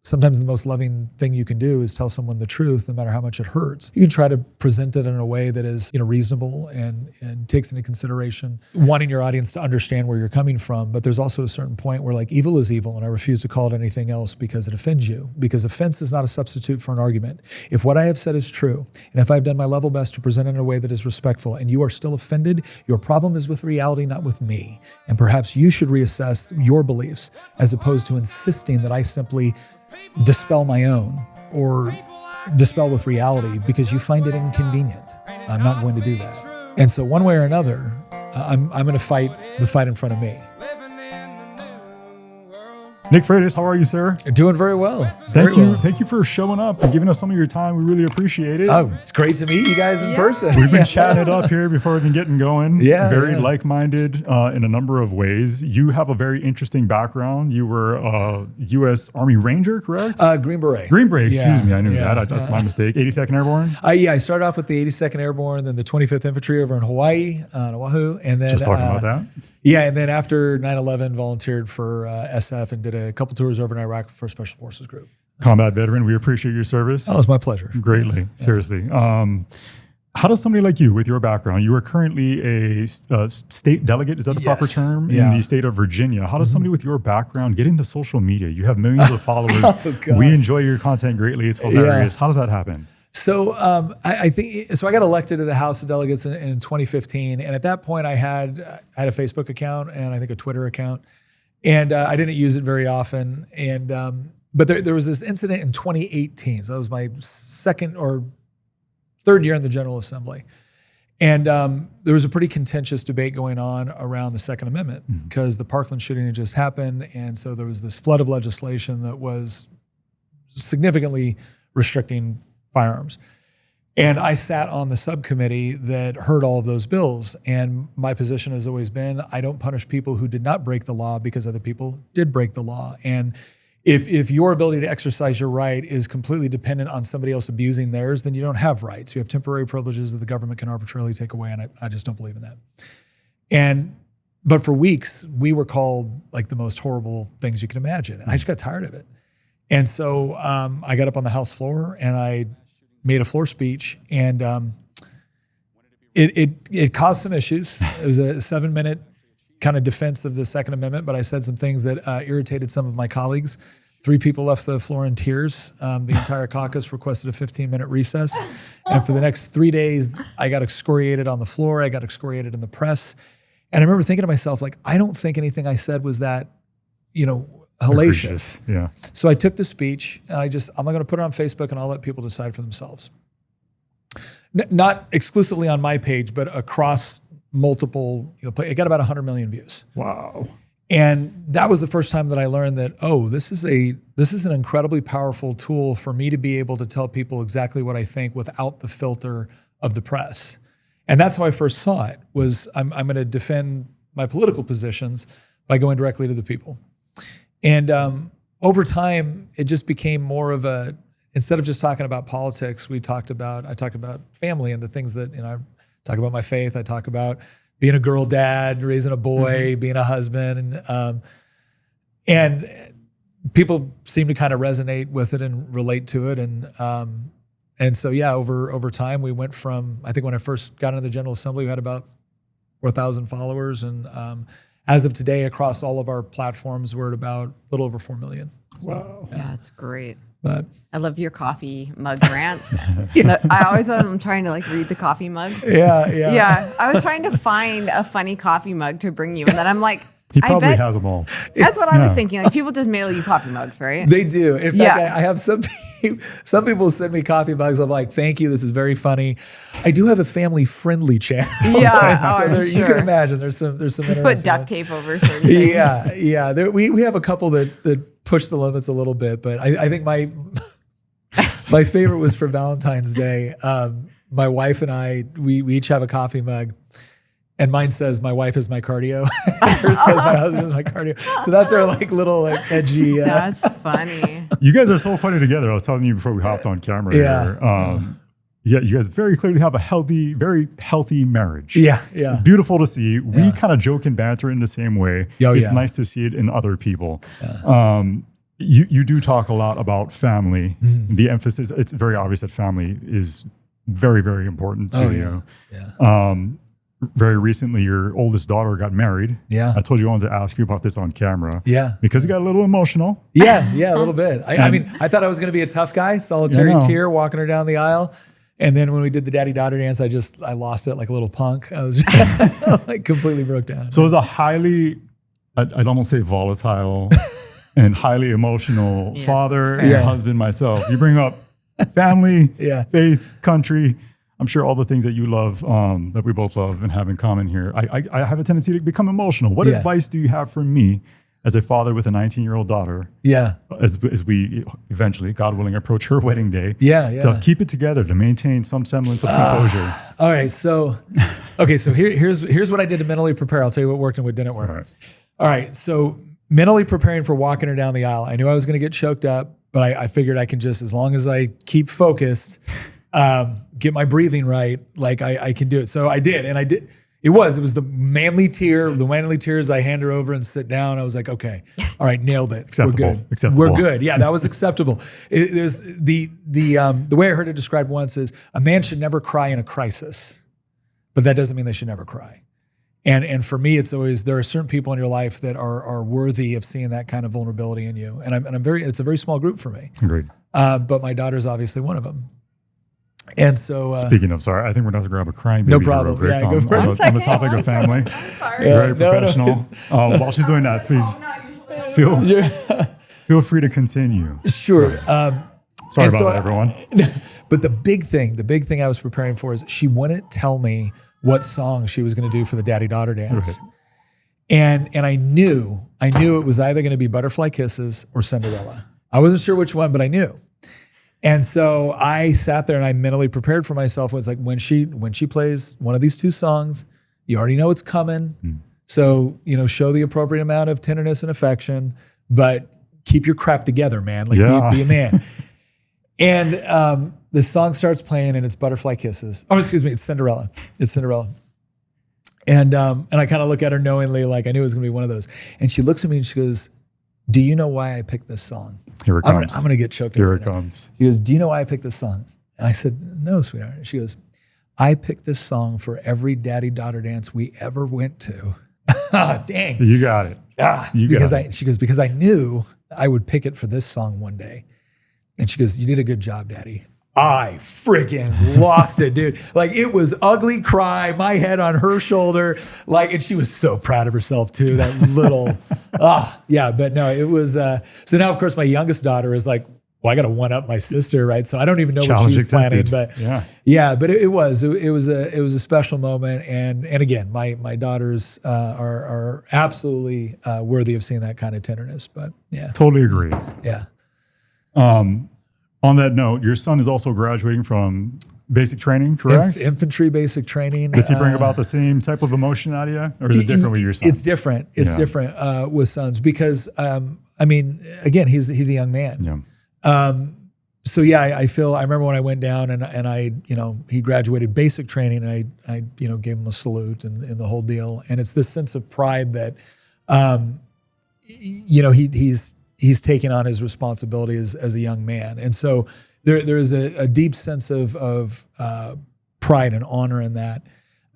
sometimes the most loving thing you can do is tell someone the truth, no matter how much it hurts. You can try to present it in a way that is, reasonable and takes into consideration wanting your audience to understand where you're coming from. But there's also a certain point where like evil is evil, and I refuse to call it anything else because it offends you. Because offense is not a substitute for an argument. If what I have said is true, and if I've done my level best to present it in a way that is respectful, and you are still offended, your problem is with reality, not with me. And perhaps you should reassess your beliefs as opposed to insisting that I simply dispel my own or dispel with reality because you find it inconvenient. I'm not going to do that. And so one way or another, I'm going to fight the fight in front of me. Nick Freitas, how are you, sir? Doing very well. Thank you for showing up and giving us some of your time. We really appreciate it. Oh, it's great to meet you guys in person. We've been chatting it up here before we've been getting going. Very like-minded in a number of ways. You have a very interesting background. You were a U.S. Army Ranger, correct? Green Beret. Green Beret, excuse me. I knew that. That's my mistake. 82nd Airborne? I started off with the 82nd Airborne, then the 25th Infantry over in Hawaii, on Oahu. And then, just talking about that? Yeah, and then after 9/11, volunteered for SF and did a couple tours over in Iraq for Special Forces Group. Combat veteran, we appreciate your service. Oh, it's my pleasure. Greatly, seriously. How does somebody like you, with your background, you are currently a state delegate, is that the proper term, in the state of Virginia. How does somebody with your background get into social media? You have millions of followers. We enjoy your content greatty. It's hilarious. How does that happen? So I think so. I got elected to the House of Delegates in 2015, and at that point, I had a Facebook account and I think a Twitter account, and I didn't use it very often. And but there was this incident in 2018. So that was my second or third year in the General Assembly, and there was a pretty contentious debate going on around the Second Amendment because the Parkland shooting had just happened, and so there was this flood of legislation that was significantly restricting firearms. And I sat on the subcommittee that heard all of those bills. And my position has always been, I don't punish people who did not break the law because other people did break the law. And if your ability to exercise your right is completely dependent on somebody else abusing theirs, then you don't have rights. You have temporary privileges that the government can arbitrarily take away. And I just don't believe in that. But for weeks, we were called like the most horrible things you can imagine. And I just got tired of it. And so I got up on the House floor and I made a floor speech, and it caused some issues. It was a 7-minute kind of defense of the Second Amendment, but I said some things that irritated some of my colleagues. 3 people left the floor in tears. The entire caucus requested a 15-minute recess. And for the next 3 days, I got excoriated on the floor. I got excoriated in the press. And I remember thinking to myself, like, I don't think anything I said was that, hellacious. Yeah. So I took the speech and I'm not going to put it on Facebook, and I'll let people decide for themselves. Not exclusively on my page, but across multiple, it got about 100 million views. Wow. And that was the first time that I learned that, this is an incredibly powerful tool for me to be able to tell people exactly what I think without the filter of the press. And that's how I first saw it, was I'm going to defend my political positions by going directly to the people. And over time, it just became more of instead of just talking about politics, I talked about family and the things that, I talk about my faith. I talk about being a girl dad, raising a boy, being a husband. And people seem to kind of resonate with it and relate to it. And so, over time, we went from, I think when I first got into the General Assembly, we had about 4,000 followers. And as of today, across all of our platforms, we're at about a little over 4 million. Wow. Yeah, that's great. But I love your coffee mug rants. I always am trying to read the coffee mug. Yeah. I was trying to find a funny coffee mug to bring you, and then I'm like, he probably has them all. That's what I was thinking. Like, people just mail you coffee mugs, right? They do. In fact, I have some people send me coffee mugs. I'm like, thank you. This is very funny. I do have a family-friendly channel. Yeah. You can imagine there's some. Just put duct tape over certain things. Yeah. We have a couple that push the limits a little bit, but I think my favorite was for Valentine's Day. My wife and I, we each have a coffee mug. And mine says, "My wife is my cardio." Hers says, "My husband is my cardio." So that's our little edgy. That's funny. You guys are so funny together. I was telling you before we hopped on camera here. You guys very clearly have a very healthy marriage. Yeah. Beautiful to see. We kind of joke and banter in the same way. It's nice to see it in other people. You do talk a lot about family. The emphasis, it's very obvious that family is very, very important to you. Yeah. Very recently, your oldest daughter got married. Yeah. I told you I wanted to ask you about this on camera. Yeah. Because it got a little emotional. Yeah, a little bit. I mean, I thought I was going to be a tough guy, solitary tear, walking her down the aisle. And then when we did the daddy-daughter dance, I lost it like a little punk. I was like completely broke down. So it was a highly, I'd almost say volatile and highly emotional father and husband myself. You bring up family, faith, country. I'm sure all the things that you love, that we both love and have in common here. I have a tendency to become emotional. What advice do you have for me as a father with a 19-year-old daughter? Yeah. As we eventually, God willing, approach her wedding day. Yeah. To keep it together, to maintain some semblance of composure. All right. So here's what I did to mentally prepare. I'll tell you what worked and what didn't work. All right. So mentally preparing for walking her down the aisle. I knew I was going to get choked up, but I figured I can just, as long as I keep focused, get my breathing right, like I can do it. So I did, and I did. It was the manly tears. I hand her over and sit down. I was like, okay, all right, nailed it. Acceptable. We're good. Acceptable. We're good. Yeah, that was acceptable. There's the way I heard it described once is a man should never cry in a crisis, but that doesn't mean they should never cry. And for me, it's always, there are certain people in your life that are worthy of seeing that kind of vulnerability in you. And it's a very small group for me. Agreed. But my daughter's obviously one of them. And so, speaking of, sorry, I think we're going to grab a crying baby. No problem. Here real quick, Go for it. on the topic of family. Sorry. Very professional. While she's doing that, please feel free to continue. Sure. Sorry about that, everyone. But the big thing I was preparing for is she wouldn't tell me what song she was going to do for the daddy-daughter dance. Right. And I knew it was either going to be Butterfly Kisses or Cinderella. I wasn't sure which one, but I knew. And so I sat there and I mentally prepared for myself. It was like, when she plays one of these two songs, you already know it's coming. So, show the appropriate amount of tenderness and affection, but keep your crap together, man. Like be a man. And the song starts playing and it's Butterfly Kisses. Oh, excuse me, it's Cinderella. And I kind of look at her knowingly, like I knew it was going to be one of those. And she looks at me and she goes, "Do you know why I picked this song?" Here it comes. I'm going to get choked up. Here it comes. She goes, "Do you know why I picked this song?" And I said, "No, sweetheart." And she goes, "I picked this song for every daddy-daughter dance we ever went to." Dang. You got it. She goes, "Because I knew I would pick it for this song one day." And she goes, "You did a good job, Daddy." I freaking lost it, dude. Like, it was ugly cry, my head on her shoulder. Like, and she was so proud of herself too, that little, but no, it was, so now of course my youngest daughter is like, well, I got to one up my sister, right? So I don't even know what she's planning, but but it was a special moment. And again, my daughters are absolutely worthy of seeing that kind of tenderness, but yeah. Totally agree. Yeah. On that note, your son is also graduating from basic training, correct? Infantry basic training. Does he bring about the same type of emotion out of you? Or is it different with your son? It's different. It's different with sons because, again, he's a young man. Yeah. I remember when I went down and he graduated basic training and I gave him a salute and the whole deal. And it's this sense of pride that, he's taking on his responsibility as a young man. And so there is a deep sense of pride and honor in that.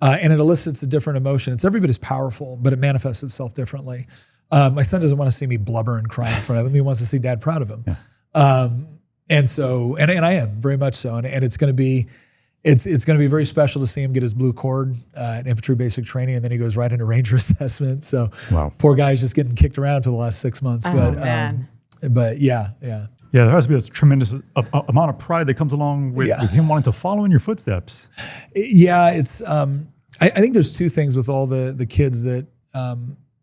And it elicits a different emotion. It's every bit as powerful, but it manifests itself differently. My son doesn't want to see me blubber and cry in front of him. He wants to see dad proud of him. Yeah. And I am very much so. And it's going to be, it's going to be very special to see him get his blue cord at infantry basic training, and then he goes right into ranger assessment. So poor guy's just getting kicked around for the last 6 months. But yeah. Yeah, there has to be a tremendous amount of pride that comes along with him wanting to follow in your footsteps. Yeah, it's. I think there's two things with all the kids that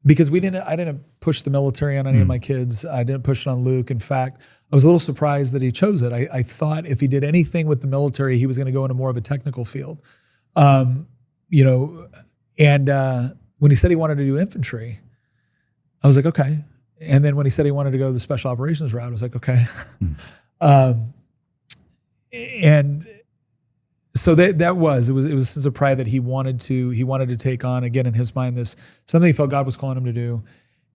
because I didn't push the military on any of my kids. I didn't push it on Luke. In fact, I was a little surprised that he chose it. I thought if he did anything with the military, he was going to go into more of a technical field. And when he said he wanted to do infantry, I was like, okay. And then when he said he wanted to go the special operations route, I was like, okay. And so it was a sense of pride that he wanted to take on, again, in his mind, this something he felt God was calling him to do.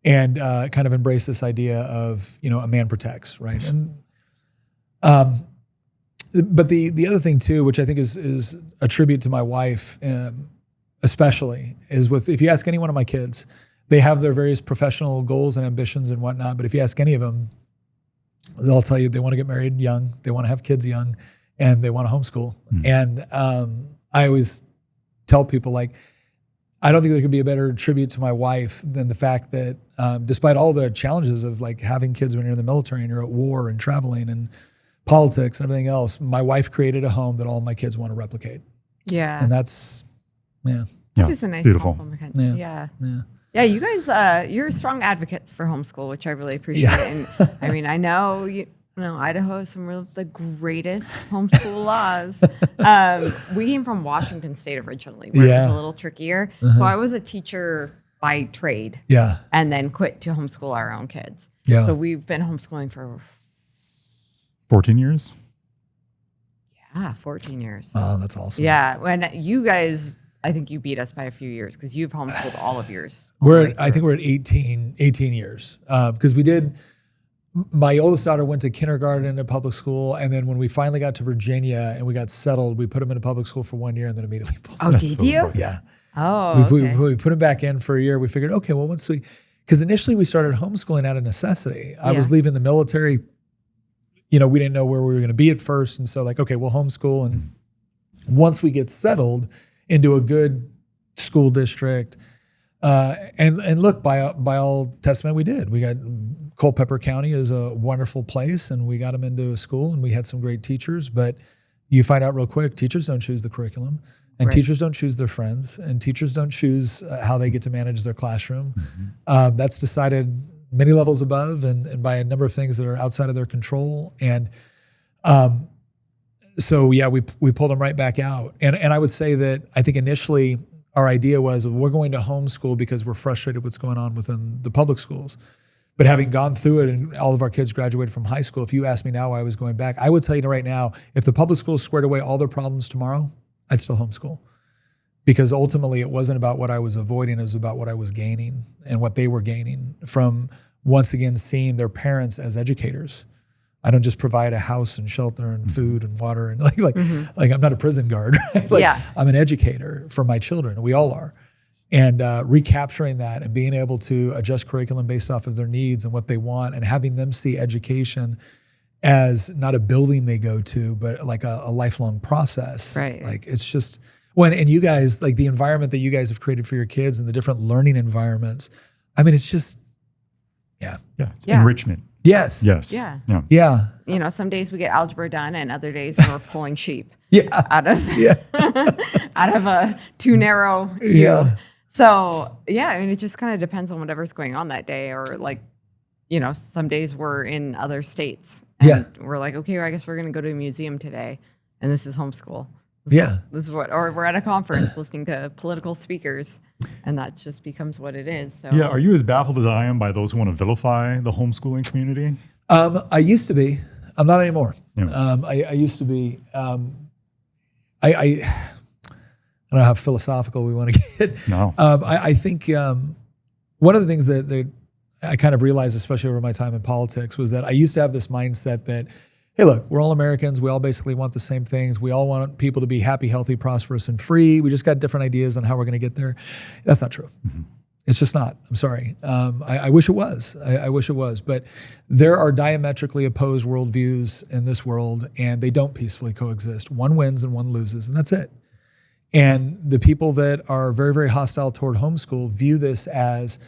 and kind of embrace this idea of, a man protects, right? And but the other thing too, which I think is a tribute to my wife, especially, is if you ask any one of my kids, they have their various professional goals and ambitions and whatnot. But if you ask any of them, they'll tell you they want to get married young, they want to have kids young, and they want to homeschool. And I always tell people, like, I don't think there could be a better tribute to my wife than the fact that despite all the challenges of like having kids when you're in the military and you're at war and traveling and politics and everything else, my wife created a home that all my kids want to replicate. Yeah. And that's, Which is a nice beautiful. compliment. Yeah. Yeah, you guys, you're strong advocates for homeschool, which I really appreciate. Yeah. And I mean, I know Idaho has some of the greatest homeschool laws. We came from Washington State originally, where it was a little trickier. So I was a teacher by trade. Yeah. And then quit to homeschool our own kids. Yeah. So we've been homeschooling for 14 years? 14 years. Oh, that's awesome. Yeah. When you guys, I think you beat us by a few years because you've homeschooled all of yours. I think we're at 18 years. Because my oldest daughter went to kindergarten in a public school. And then when we finally got to Virginia and we got settled, we put them in a public school for 1 year and then immediately pulled them. Oh, did you? Funny. Yeah. Oh, okay. We put them back in for a year. We figured, okay, well, because initially we started homeschooling out of necessity. I was leaving the military. We didn't know where we were going to be at first. And so like, okay, we'll homeschool. And once we get settled into a good school district, and look, by all testament, we did. We got Culpeper County is a wonderful place, and we got them into a school, and we had some great teachers. But you find out real quick, teachers don't choose the curriculum, and teachers don't choose their friends, and teachers don't choose how they get to manage their classroom. That's decided many levels above and by a number of things that are outside of their control. And so yeah, we pulled them right back out. And I would say that I think initially our idea was we're going to homeschool because we're frustrated with what's going on within the public schools. But having gone through it and all of our kids graduated from high school, if you asked me now why I was going back, I would tell you right now, if the public schools squared away all their problems tomorrow, I'd still homeschool. Because ultimately it wasn't about what I was avoiding, it was about what I was gaining and what they were gaining from, once again, seeing their parents as educators. I don't just provide a house and shelter and food and water and like I'm not a prison guard. Right? I'm an educator for my children. We all are. And recapturing that and being able to adjust curriculum based off of their needs and what they want, and having them see education as not a building they go to, but like a lifelong process. Right. Like it's just and you guys, like the environment that you guys have created for your kids and the different learning environments. I mean, it's just, It's enrichment. Yes. Yeah. Some days we get algebra done, and other days we're pulling sheep. Out of out of a too narrow view. So I mean, it just kind of depends on whatever's going on that day, or like, some days we're in other states. And we're like, okay, I guess we're going to go to a museum today, and this is homeschool. This is what, or we're at a conference listening to political speakers, and that just becomes what it is. So are you as baffled as I am by those who want to vilify the homeschooling community? I used to be. I'm not anymore. I used to be. I don't know how philosophical we want to get. No. I think one of the things that I kind of realized, especially over my time in politics, was that I used to have this mindset that, hey, look, we're all Americans. We all basically want the same things. We all want people to be happy, healthy, prosperous, and free. We just got different ideas on how we're going to get there. That's not true. It's just not. I'm sorry. I wish it was. I wish it was. But there are diametrically opposed worldviews in this world, and they don't peacefully coexist. One wins and one loses, and that's it. And the people that are very, very hostile toward homeschool view this as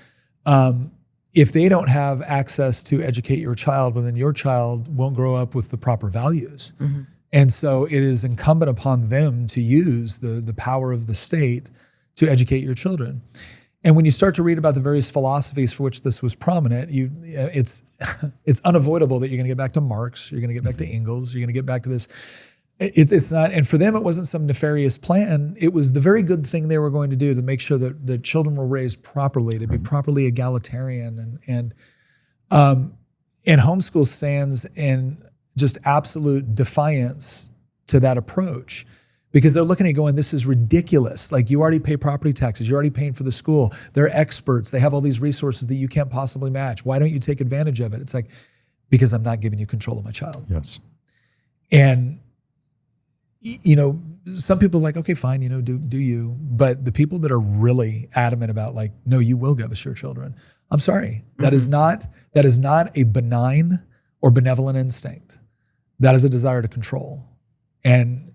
if they don't have access to educate your child, well, then your child won't grow up with the proper values. And so it is incumbent upon them to use the power of the state to educate your children. And when you start to read about the various philosophies for which this was prominent, it's unavoidable that you're going to get back to Marx, you're going to get back to Engels, you're going to get back to this. It's not, and for them, it wasn't some nefarious plan. It was the very good thing they were going to do to make sure that the children were raised properly, to be properly egalitarian, and homeschool stands in just absolute defiance to that approach. because they're looking at it going, this is ridiculous. Like, you already pay property taxes. You're already paying for the school. They're experts. They have all these resources that you can't possibly match. Why don't you take advantage of it? It's like, because I'm not giving you control of my child. Yes. And, some people are like, okay, fine, do you. But the people that are really adamant about like, no, you will give us your children. I'm sorry. That is not a benign or benevolent instinct. That is a desire to control. And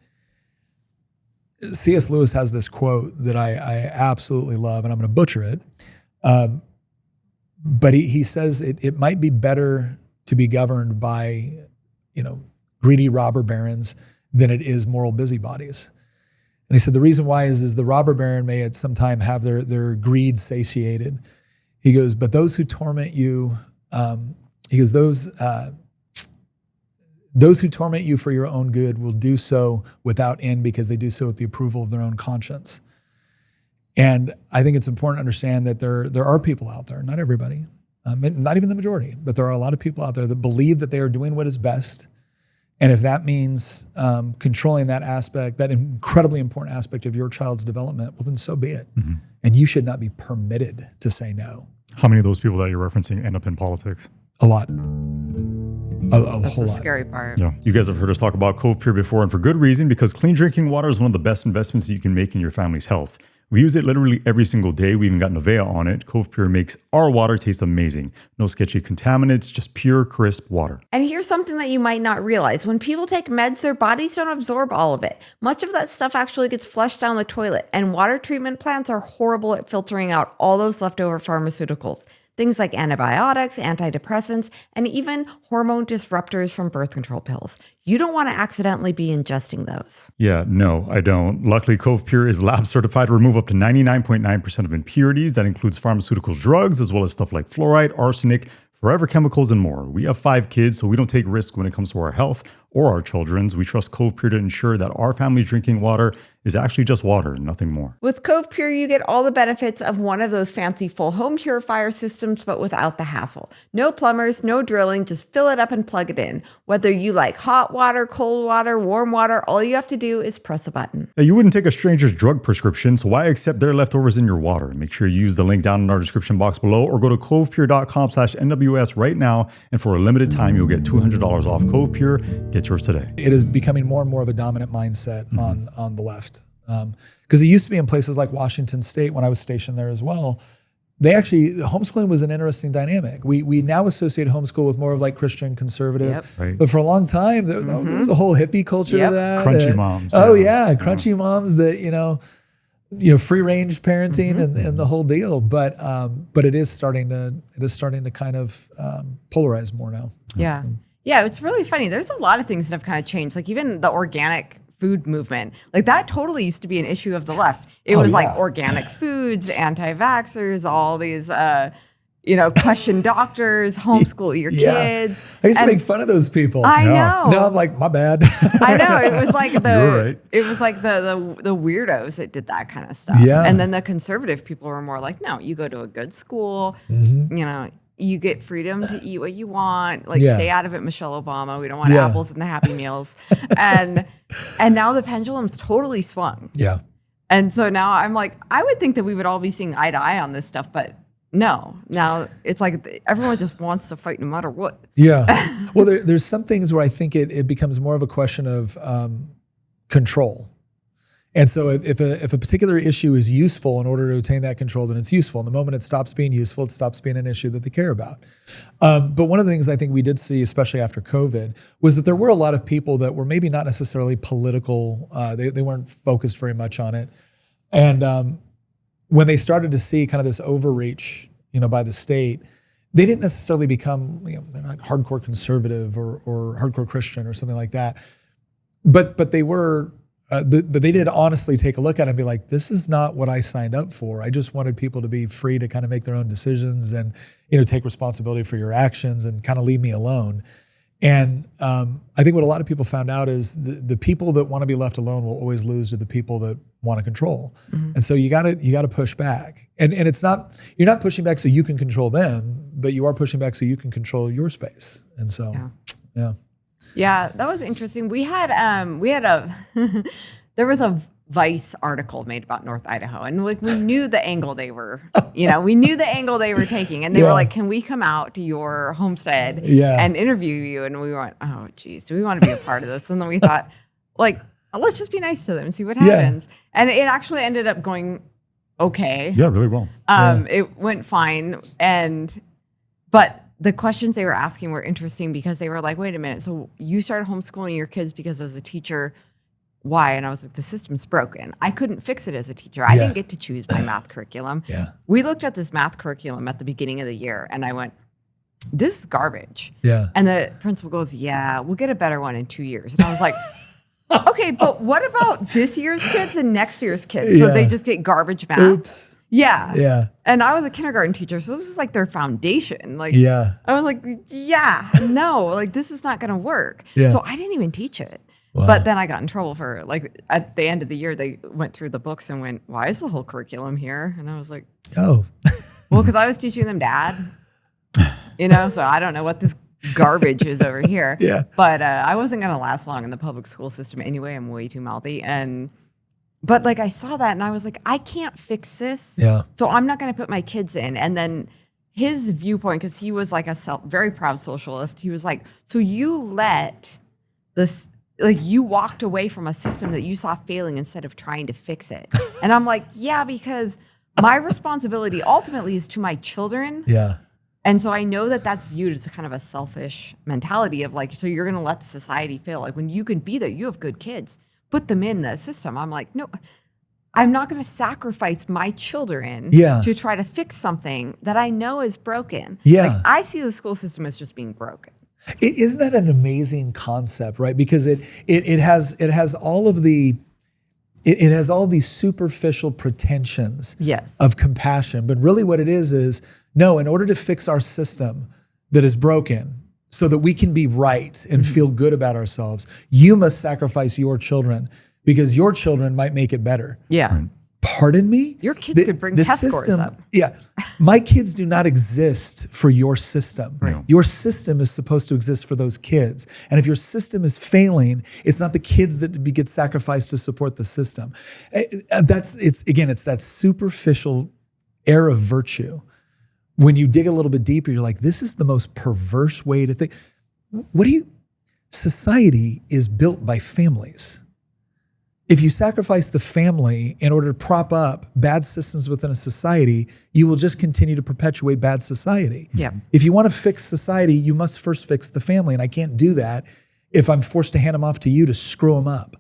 C.S. Lewis has this quote that I absolutely love, and I'm going to butcher it. But he says it might be better to be governed by, greedy robber barons than it is moral busybodies. And he said the reason why is the robber baron may at some time have their greed satiated. He goes, but those who torment you, those who torment you for your own good will do so without end because they do so with the approval of their own conscience. And I think it's important to understand that there are people out there, not everybody, not even the majority, but there are a lot of people out there that believe that they are doing what is best. And if that means controlling that aspect, that incredibly important aspect of your child's development, well, then so be it. Mm-hmm. And you should not be permitted to say no. How many of those people that you're referencing end up in politics? A lot. That's the scary part. Yeah. You guys have heard us talk about Cove Pure before, and for good reason, because clean drinking water is one of the best investments that you can make in your family's health. We use it literally every single day. We even got Nivea on it. Cove Pure makes our water taste amazing. No sketchy contaminants, just pure, crisp water. And here's something that you might not realize. When people take meds, their bodies don't absorb all of it. Much of that stuff actually gets flushed down the toilet. And water treatment plants are horrible at filtering out all those leftover pharmaceuticals. Things like antibiotics, antidepressants, and even hormone disruptors from birth control pills. You don't want to accidentally be ingesting those. Yeah, no, I don't. Luckily, Cove Pure is lab certified to remove up to 99.9% of impurities. That includes pharmaceuticals, drugs, as well as stuff like fluoride, arsenic, forever chemicals, and more. We have 5 kids, so we don't take risks when it comes to our health or our children's. We trust Cove Pure to ensure that our family's drinking water is actually just water, nothing more. With Cove Pure, you get all the benefits of one of those fancy full home purifier systems, but without the hassle. No plumbers, no drilling, just fill it up and plug it in. Whether you like hot water, cold water, warm water, all you have to do is press a button. Now, you wouldn't take a stranger's drug prescription, so why accept their leftovers in your water? Make sure you use the link down in our description box below, or go to covepure.com/NWS right now, and for a limited time, you'll get $200 off Cove Pure. Get yours today. It is becoming more and more of a dominant mindset on the left. Because it used to be in places like Washington State when I was stationed there as well. Homeschooling was an interesting dynamic. We now associate homeschool with more of like Christian conservative. Yep. Right. But for a long time, there was a whole hippie culture to that. Crunchy moms. Oh yeah, crunchy moms that, free range parenting and the whole deal. But it is starting to kind of polarize more now. Yeah. Yeah, it's really funny. There's a lot of things that have kind of changed. Like even the organic food movement, like that totally used to be an issue of the left. It was like organic foods, anti-vaxxers, all these, question doctors, homeschool your kids. I used to make fun of those people. I know. No, I'm like, my bad. I know. It was like right. It was like the weirdos that did that kind of stuff. Yeah. And then the conservative people were more like, no, you go to a good school, you get freedom to eat what you want. Like, stay out of it, Michelle Obama. We don't want apples in the Happy Meals. And now the pendulum's totally swung. Yeah. And so now I'm like, I would think that we would all be seeing eye to eye on this stuff, but no. Now it's like everyone just wants to fight no matter what. Yeah. Well, there's some things where I think it becomes more of a question of control. And so if a particular issue is useful in order to attain that control, then it's useful. And the moment it stops being useful, it stops being an issue that they care about. But one of the things I think we did see, especially after COVID, was that there were a lot of people that were maybe not necessarily political. They weren't focused very much on it. And when they started to see kind of this overreach, by the state, they didn't necessarily become, they're not hardcore conservative or hardcore Christian or something like that. But they were... But they did honestly take a look at it and be like, this is not what I signed up for. I just wanted people to be free to kind of make their own decisions and, take responsibility for your actions and kind of leave me alone. And I think what a lot of people found out is the people that want to be left alone will always lose to the people that want to control. Mm-hmm. And so you got to push back. And it's not, you're not pushing back so you can control them, but you are pushing back so you can control your space. And so, yeah. Yeah, that was interesting. We had a there was a Vice article made about North Idaho, and like we knew the angle they were, we knew the angle they were taking, and they were like, "Can we come out to your homestead and interview you?" And we went, "Oh, geez, do we want to be a part of this?" And then we thought, like, let's just be nice to them and see what happens. And it actually ended up going okay. Yeah, really well. It went fine, but the questions they were asking were interesting because they were like, "Wait a minute, so you started homeschooling your kids because as a teacher." Why? And I was like, the system's broken. I couldn't fix it as a teacher. I didn't get to choose my math curriculum. We looked at this math curriculum at the beginning of the year, and I went, this is garbage. And the principal goes, yeah, we'll get a better one in 2 years. And I was like, okay, but what about this year's kids and next year's kids? So they just get garbage math. Oops. Yeah. And I was a kindergarten teacher, so this is like their foundation. Like, I was like, no, like this is not going to work. So I didn't even teach it. Wow. But then I got in trouble for, like, at the end of the year, they went through the books and went, why is the whole curriculum here? And I was like, well, because I was teaching them dad, so I don't know what this garbage is over here. But I wasn't going to last long in the public school system anyway. I'm way too mouthy. But like I saw that and I was like, I can't fix this. So I'm not going to put my kids in. And then his viewpoint, because he was like a very proud socialist, he was like, so you let this... like you walked away from a system that you saw failing instead of trying to fix it. And I'm like, yeah, because my responsibility ultimately is to my children. And so I know that that's viewed as a kind of a selfish mentality of like, so you're going to let society fail. Like when you can be there, you have good kids, put them in the system. I'm like, no, I'm not going to sacrifice my children to try to fix something that I know is broken. Like, I see the school system as just being broken. Isn't that an amazing concept, right? Because it has all these superficial pretensions of compassion, but really what it is no, in order to fix our system that is broken so that we can be right and feel good about ourselves, you must sacrifice your children because your children might make it better. Pardon me? Your kids could bring test scores up. My kids do not exist for your system. Your system is supposed to exist for those kids. And if your system is failing, it's not the kids that get sacrificed to support the system. It's that superficial air of virtue. When you dig a little bit deeper, you're like, this is the most perverse way to think. Society is built by families. If you sacrifice the family in order to prop up bad systems within a society, you will just continue to perpetuate bad society. If you want to fix society, you must first fix the family. And I can't do that if I'm forced to hand them off to you to screw them up.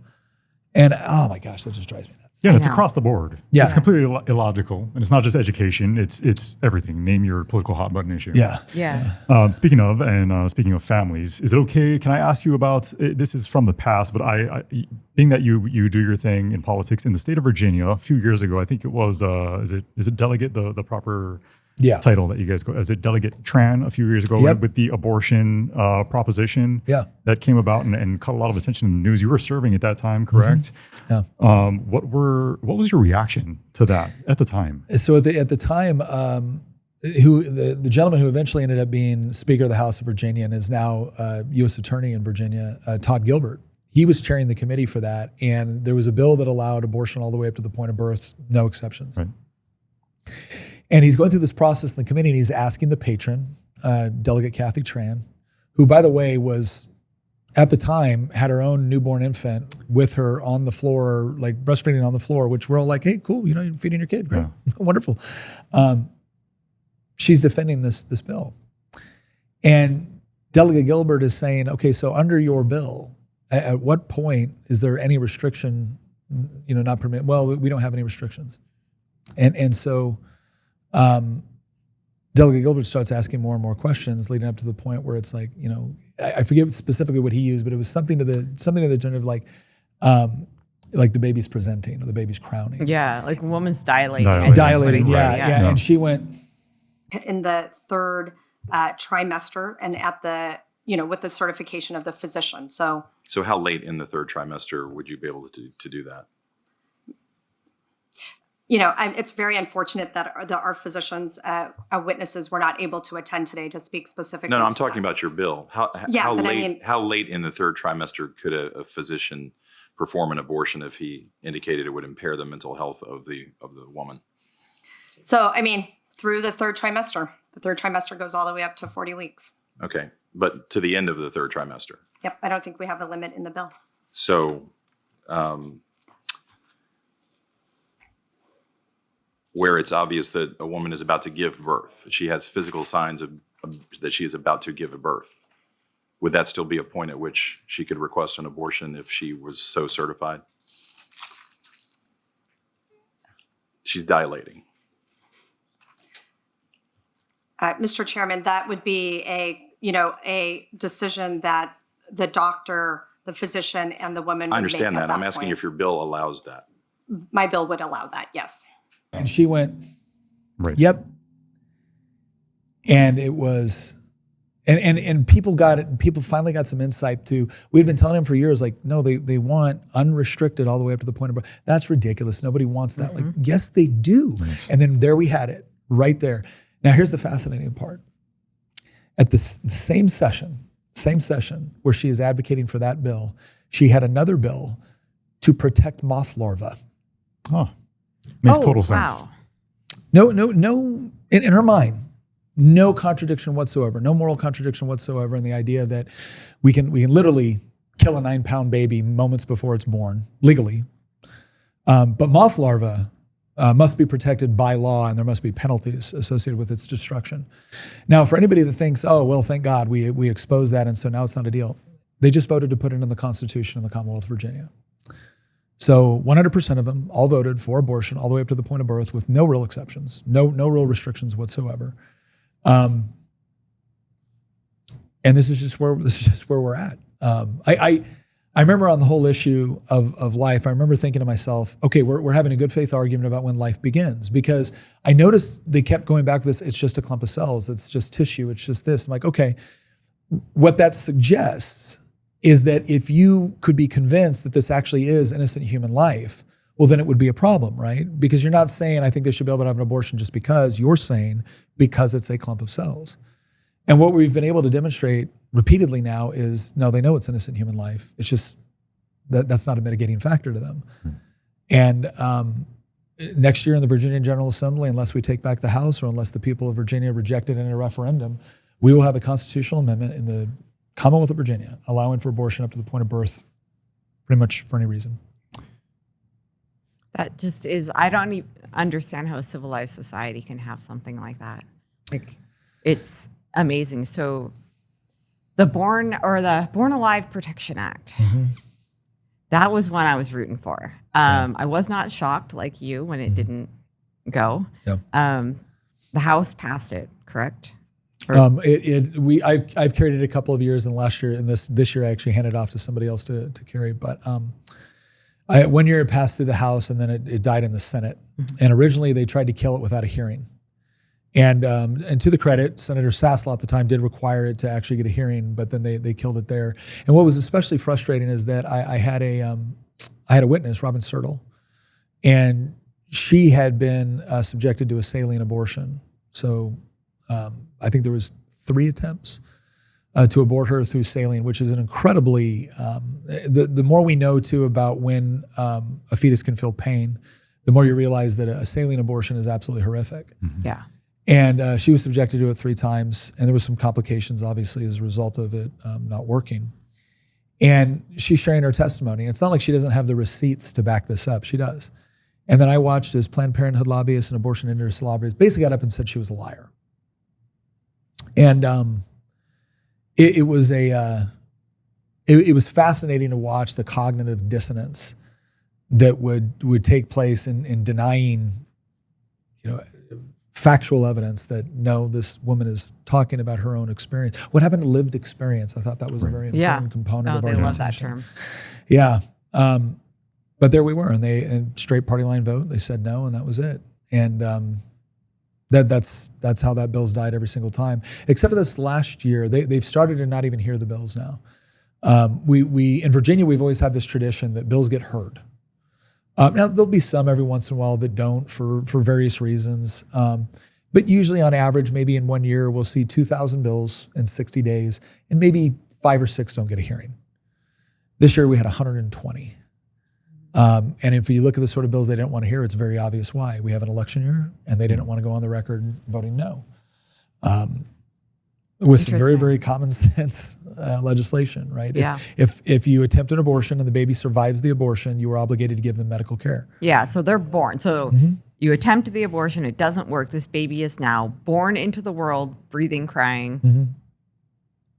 And oh my gosh, that just drives me nuts. Yeah, it's across the board. It's completely illogical. And it's not just education, it's everything. Name your political hot button issue. Speaking of families, is it okay? Can I ask you about, this is from the past, but being that you do your thing in politics in the state of Virginia a few years ago, I think it was, is it delegate, the proper title that you guys go, is it Delegate Tran a few years ago with the abortion proposition that came about and caught a lot of attention in the news. You were serving at that time, correct? What was your reaction to that at the time? So at the time, the gentleman who eventually ended up being Speaker of the House of Virginia and is now U.S. Attorney in Virginia, Todd Gilbert, he was chairing the committee for that. And there was a bill that allowed abortion all the way up to the point of birth, no exceptions. And he's going through this process in the committee and he's asking the patron, Delegate Kathy Tran, who, by the way, was at the time had her own newborn infant with her on the floor, like breastfeeding on the floor, which we're all like, hey, cool, you're feeding your kid, great, wonderful. She's defending this bill. And Delegate Gilbert is saying, okay, so under your bill, at what point is there any restriction, not permitted? Well, we don't have any restrictions. And so Delegate Gilbert starts asking more and more questions, leading up to the point where it's like, I forget specifically what he used, but it was something to the tune of like the baby's presenting or the baby's crowning. Like woman's dilating. Dilating, yeah. And she went in the third trimester and at the with the certification of the physician. So how late in the third trimester would you be able to do that? It's very unfortunate that our physicians, witnesses, were not able to attend today to speak specifically. No, I'm talking about your bill. How late in the third trimester could a physician perform an abortion if he indicated it would impair the mental health of the woman? So, I mean, through the third trimester. The third trimester goes all the way up to 40 weeks. Okay, but to the end of the third trimester. Yep, I don't think we have a limit in the bill. So, where it's obvious that a woman is about to give birth, she has physical signs of that she is about to give a birth, would that still be a point at which she could request an abortion if she was so certified? She's dilating. Mr. Chairman, that would be a decision that the doctor, the physician, and the woman would I understand make at that. I'm asking if your bill allows that. My bill would allow that, yes. And she went, Right. yep. And it was, and people got it. People finally got some insight to. We'd been telling them for years, like, no, they want unrestricted all the way up to the point of birth. That's ridiculous. Nobody wants that. Like, yes, they do. Nice. And then there we had it, right there. Now here's the fascinating part. At the same session where she is advocating for that bill, she had another bill to protect moth larvae. Oh, makes total sense. Wow. No. In her mind, no contradiction whatsoever, no moral contradiction whatsoever in the idea that we can literally kill a 9-pound baby moments before it's born legally, but moth larvae must be protected by law, and there must be penalties associated with its destruction. Now, for anybody that thinks, oh well, thank God we exposed that, and so now it's not a deal, they just voted to put it in the Constitution of the Commonwealth of Virginia. So 100% of them all voted for abortion all the way up to the point of birth with no real exceptions, no real restrictions whatsoever. And this is just where we're at. I remember on the whole issue of life, I remember thinking to myself, okay, we're having a good faith argument about when life begins, because I noticed they kept going back with this, it's just a clump of cells, it's just tissue, it's just this. I'm like, okay, what that suggests is that if you could be convinced that this actually is innocent human life, well, then it would be a problem, right? Because you're not saying, I think they should be able to have an abortion just because, you're saying because it's a clump of cells. And what we've been able to demonstrate repeatedly now is, no, they know it's innocent human life. It's just that's not a mitigating factor to them. And next year in the Virginia General Assembly, unless we take back the House or unless the people of Virginia reject it in a referendum, we will have a constitutional amendment in the Commonwealth of Virginia allowing for abortion up to the point of birth pretty much for any reason. That just is, I don't even understand how a civilized society can have something like that. Like, it's amazing. So the Born Alive Protection Act, that was one I was rooting for. I was not shocked like you when it didn't go. Yep. The House passed it, correct? I've carried it a couple of years, and last year and this year I actually handed it off to somebody else to carry. But 1 year it passed through the House, and then it died in the Senate. And originally they tried to kill it without a hearing. And to the credit, Senator Sassel at the time did require it to actually get a hearing, but then they killed it there. And what was especially frustrating is that I had a witness, Robin Sertle, and she had been subjected to a saline abortion. So I think there was 3 attempts to abort her through saline, which is an incredibly, the more we know too about when a fetus can feel pain, the more you realize that a saline abortion is absolutely horrific. Yeah. And she was subjected to it 3 times, and there was some complications, obviously, as a result of it not working. And she's sharing her testimony. It's not like she doesn't have the receipts to back this up. She does. And then I watched as Planned Parenthood lobbyists and abortion interest lobbyists basically got up and said she was a liar. And it was fascinating to watch the cognitive dissonance that would take place in denying, factual evidence that no, this woman is talking about her own experience. What happened to lived experience? I thought that was a very important component of our they love that conversation. term. Yeah. But there we were, and straight party line vote. They said no, and that was it. And that's how that bill's died every single time. Except for this last year, they've started to not even hear the bills now. We in Virginia, we've always had this tradition that bills get heard. Now, there'll be some every once in a while that don't for various reasons. But usually on average, maybe in 1 year, we'll see 2,000 bills in 60 days, and maybe 5 or 6 don't get a hearing. This year we had 120. And if you look at the sort of bills they didn't want to hear, it's very obvious why. We have an election year, and they didn't want to go on the record voting no. With some very, very common sense legislation, right? Yeah. If you attempt an abortion and the baby survives the abortion, you are obligated to give them medical care. Yeah, so they're born. So you attempt the abortion, it doesn't work. This baby is now born into the world, breathing, crying.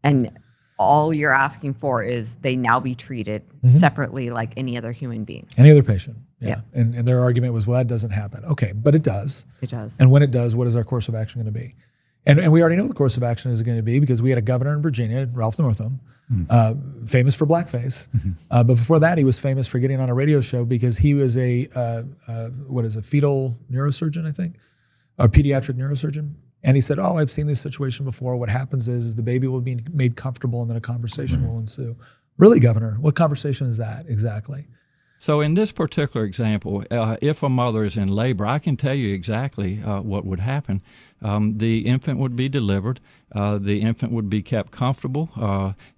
And all you're asking for is they now be treated separately like any other human being. Any other patient. Yeah. And their argument was, well, that doesn't happen. Okay, but it does. It does. And when it does, what is our course of action going to be? And we already know the course of action is going to be, because we had a governor in Virginia, Ralph Northam, famous for blackface. But before that, he was famous for getting on a radio show because he was a fetal neurosurgeon, I think, or pediatric neurosurgeon. And he said, oh, I've seen this situation before. What happens is the baby will be made comfortable and then a conversation will ensue. Really, Governor, what conversation is that exactly? So in this particular example, if a mother is in labor, I can tell you exactly what would happen. The infant would be delivered. The infant would be kept comfortable.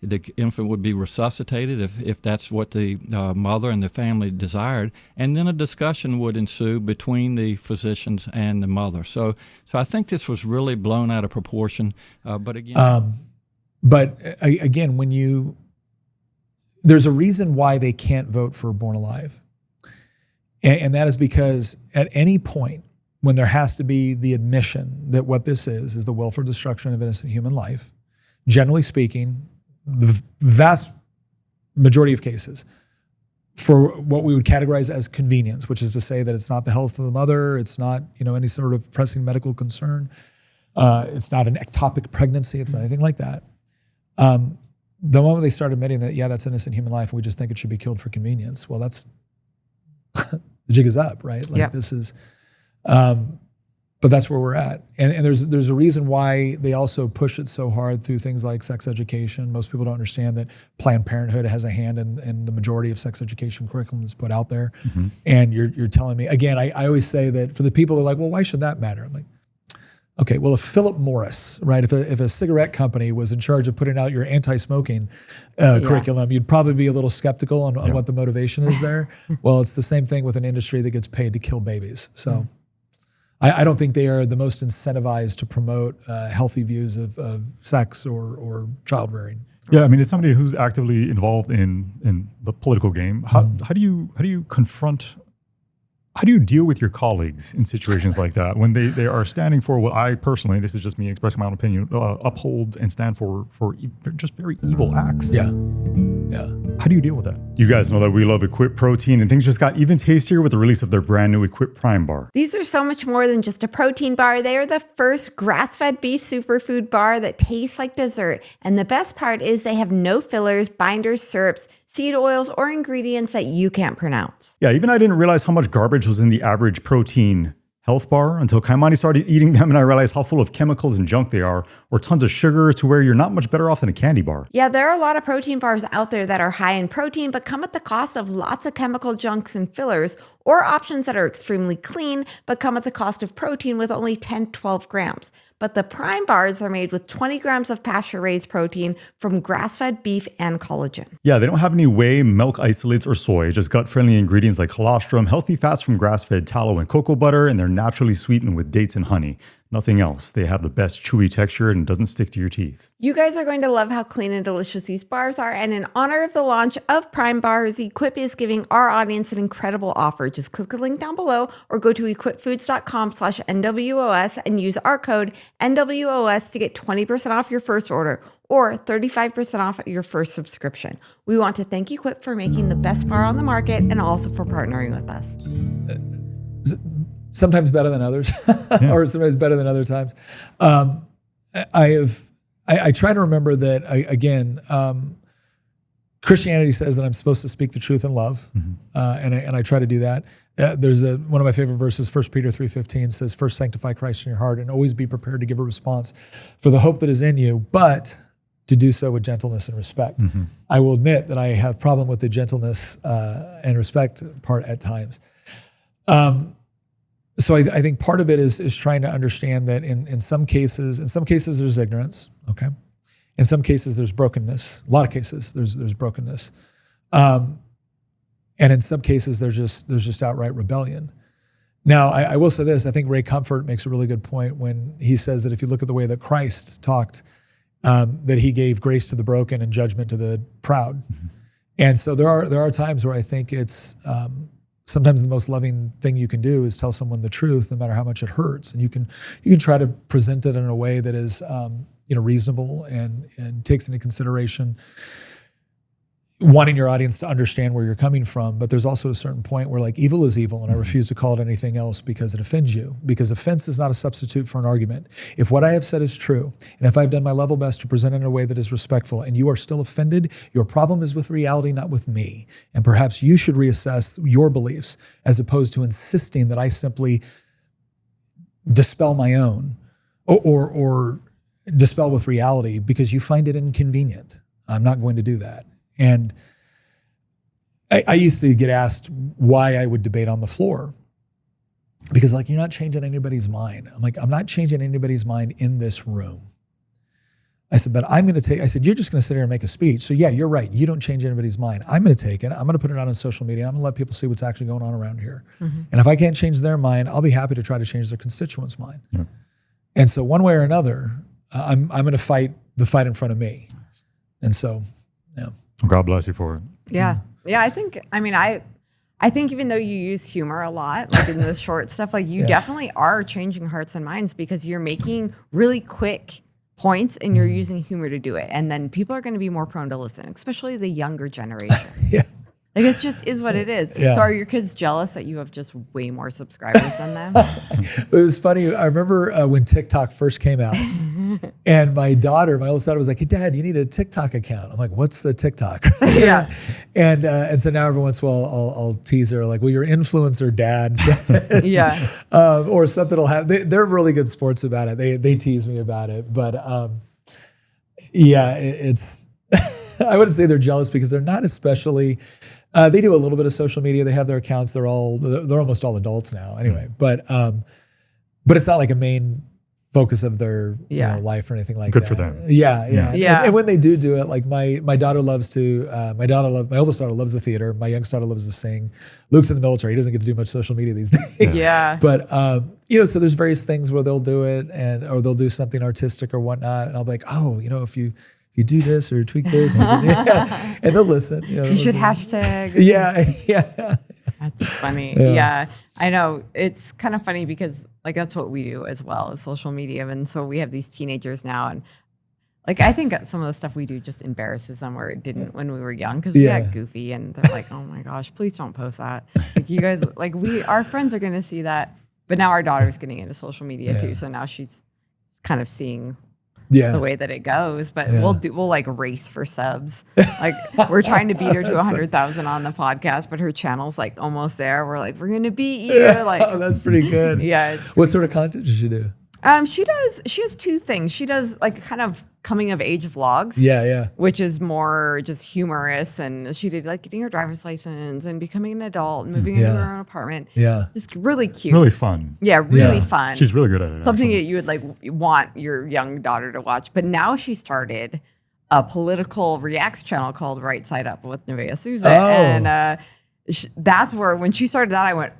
The infant would be resuscitated if that's what the mother and the family desired. And then a discussion would ensue between the physicians and the mother. So I think this was really blown out of proportion. But again, there's a reason why they can't vote for Born Alive. And that is because at any point when there has to be the admission that what this is the willful destruction of innocent human life, generally speaking, the vast majority of cases, for what we would categorize as convenience, which is to say that it's not the health of the mother, it's not any sort of pressing medical concern, it's not an ectopic pregnancy, it's not anything like that. The moment they start admitting that, that's innocent human life, and we just think it should be killed for convenience, well, that's the jig is up, right? This is, but that's where we're at. And there's a reason why they also push it so hard through things like sex education. Most people don't understand that Planned Parenthood has a hand in the majority of sex education curriculum that's put out there. And you're telling me, again, I always say that for the people who are like, well, why should that matter? I'm like, okay, well, if Philip Morris, right, if a cigarette company was in charge of putting out your anti-smoking curriculum, you'd probably be a little skeptical on what the motivation is there. Well, it's the same thing with an industry that gets paid to kill babies. So I don't think they are the most incentivized to promote healthy views of sex or child rearing. Yeah, I mean, as somebody who's actively involved in the political game, how do you confront? How do you deal with your colleagues in situations like that when they are standing for what I personally, this is just me expressing my own opinion, uphold and stand for just very evil acts? Yeah. How do you deal with that? You guys know that we love Equip Protein, and things just got even tastier with the release of their brand new Equip Prime Bar. These are so much more than just a protein bar. They are the first grass-fed beef superfood bar that tastes like dessert. And the best part is they have no fillers, binders, syrups, seed oils, or ingredients that you can't pronounce. Yeah, even I didn't realize how much garbage was in the average protein health bar until Kaimani started eating them, and I realized how full of chemicals and junk they are, or tons of sugar, to where you're not much better off than a candy bar. Yeah, there are a lot of protein bars out there that are high in protein, but come at the cost of lots of chemical junks and fillers, or options that are extremely clean, but come at the cost of protein with only 10-12 grams. But the Prime bars are made with 20 grams of pasture-raised protein from grass-fed beef and collagen. Yeah, they don't have any whey, milk isolates, or soy, just gut-friendly ingredients like colostrum, healthy fats from grass-fed tallow and cocoa butter, and they're naturally sweetened with dates and honey. Nothing else. They have the best chewy texture and doesn't stick to your teeth. You guys are going to love how clean and delicious these bars are. And in honor of the launch of Prime Bars, Equip is giving our audience an incredible offer. Just click the link down below or go to equipfoods.com/NWOS and use our code NWOS to get 20% off your first order or 35% off your first subscription. We want to thank Equip for making the best bar on the market and also for partnering with us. Sometimes better than others, or sometimes better than other times. I try to remember that, again, Christianity says that I'm supposed to speak the truth in love, and I try to do that. There's one of my favorite verses, 1 Peter 3:15 says, first sanctify Christ in your heart and always be prepared to give a response for the hope that is in you, but to do so with gentleness and respect. I will admit that I have problem with the gentleness and respect part at times. So I think part of it is trying to understand that in some cases there's ignorance, okay? In some cases there's brokenness. A lot of cases there's brokenness. And in some cases, there's just outright rebellion. Now, I will say this. I think Ray Comfort makes a really good point when he says that if you look at the way that Christ talked, that he gave grace to the broken and judgment to the proud. Mm-hmm. And so there are times where I think it's sometimes the most loving thing you can do is tell someone the truth, no matter how much it hurts. And you can try to present it in a way that is reasonable and takes into consideration wanting your audience to understand where you're coming from. But there's also a certain point where like evil is evil, and I refuse to call it anything else because it offends you, because offense is not a substitute for an argument. If what I have said is true, and if I've done my level best to present it in a way that is respectful, and you are still offended, your problem is with reality, not with me. And perhaps you should reassess your beliefs as opposed to insisting that I simply dispel my own or dispel with reality because you find it inconvenient. I'm not going to do that. And I used to get asked why I would debate on the floor because like, you're not changing anybody's mind. I'm like, I'm not changing anybody's mind in this room. I said, but I said, you're just going to sit here and make a speech. So yeah, you're right. You don't change anybody's mind. I'm going to take it. I'm going to put it out on social media. I'm going to let people see what's actually going on around here. Mm-hmm. And if I can't change their mind, I'll be happy to try to change their constituents' mind. Yeah. And so one way or another, I'm going to fight the fight in front of me. And so, yeah. God bless you for it. Yeah. Yeah. I think even though you use humor a lot, like in the short stuff, like you definitely are changing hearts and minds because you're making really quick points and you're using humor to do it. And then people are going to be more prone to listen, especially the younger generation. Yeah. Like it just is what it is. Yeah. So are your kids jealous that you have just way more subscribers than them? It was funny. I remember when TikTok first came out and my oldest daughter was like, hey, Dad, you need a TikTok account. I'm like, what's the TikTok? Yeah. And so now every once in a while I'll tease her like, well, your influencer dad says, yeah. Or something will happen. They're really good sports about it. They tease me about it. But it's, I wouldn't say they're jealous because they're not especially, they do a little bit of social media. They have their accounts. They're almost all adults now anyway, but it's not like a main focus of their life or anything like that. Good for them. Yeah. And when they do it, like my oldest daughter loves the theater. My youngest daughter loves to sing. Luke's in the military. He doesn't get to do much social media these days. Yeah. But, so there's various things where they'll do it or they'll do something artistic or whatnot. And I'll be like, if you do this or tweak this, and they'll listen. You should hashtag. Yeah. That's funny. Yeah. I know. It's kind of funny because like that's what we do as well as social media. And so we have these teenagers now. And like I think some of the stuff we do just embarrasses them where it didn't when we were young because we got goofy and they're like, oh my gosh, please don't post that. Like you guys, like our friends are going to see that. But now our daughter's getting into social media too. So now she's kind of seeing the way that it goes, but we'll like race for subs. Like we're trying to beat her to 100,000 on the podcast, but her channel's like almost there. We're like, we're gonna beat you. Like, that's pretty good. Yeah. What sort of content does she do? She has two things. She does like kind of coming of age vlogs. Yeah. Which is more just humorous. And she did like getting her driver's license and becoming an adult and moving into her own apartment. Yeah. Just really cute. Really fun. Yeah, really fun. She's really good at it. Something actually. that you would like want your young daughter to watch. But now she started a political reacts channel called Right Side Up with Nevaeh Souza. And that's where when she started that I went,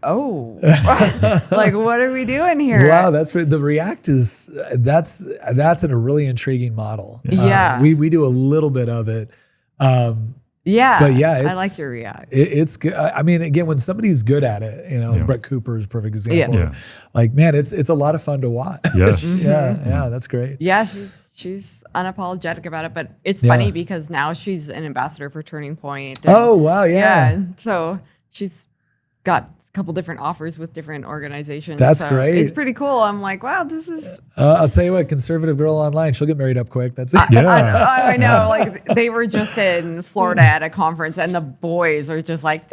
like what are we doing here? Wow, that's the React is that's a really intriguing model. We do a little bit of it. But I like your React. It's good. I mean, again, when somebody's good at it, Brett Cooper is a perfect example. Like, man, it's a lot of fun to watch. Yes. Yeah, that's great. Yeah, she's unapologetic about it, but it's funny because now she's an ambassador for Turning Point. Oh, wow, yeah. So she's got a couple different offers with different organizations. That's great. It's pretty cool. I'm like, wow, this is... I'll tell you what, conservative girl online, she'll get married up quick. That's it. I know. Like they were just in Florida at a conference and the boys are just like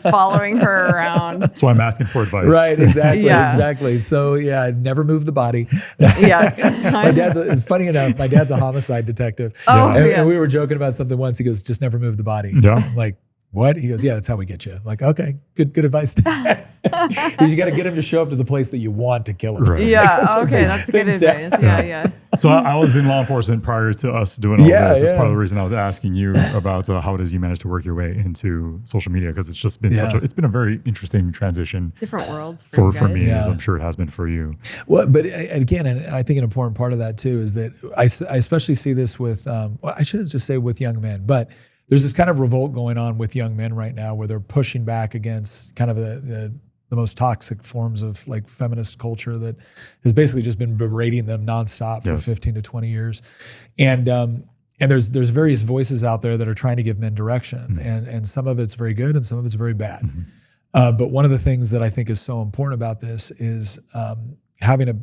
following her around. That's why I'm asking for advice. Right, exactly. So never move the body. Funny enough, my dad's a homicide detective. And we were joking about something once. He goes, just never move the body. Yeah. I'm like, what? He goes, yeah, that's how we get you. I'm like, okay, good advice. You got to get him to show up to the place that you want to kill him. Right. Yeah. Okay. That's good advice. Yeah. So I was in law enforcement prior to us doing all this. That's part of the reason I was asking you about how it is you managed to work your way into social media, because it's just been it's been a very interesting transition. Different worlds for me, as I'm sure it has been for you. Well, but again, and I think an important part of that too is that I especially see this with, I should just say with young men, but there's this kind of revolt going on with young men right now where they're pushing back against kind of the most toxic forms of like feminist culture that has basically just been berating them nonstop for 15 to 20 years. And there's various voices out there that are trying to give men direction, and some of it's very good and some of it's very bad. But one of the things that I think is so important about this is having a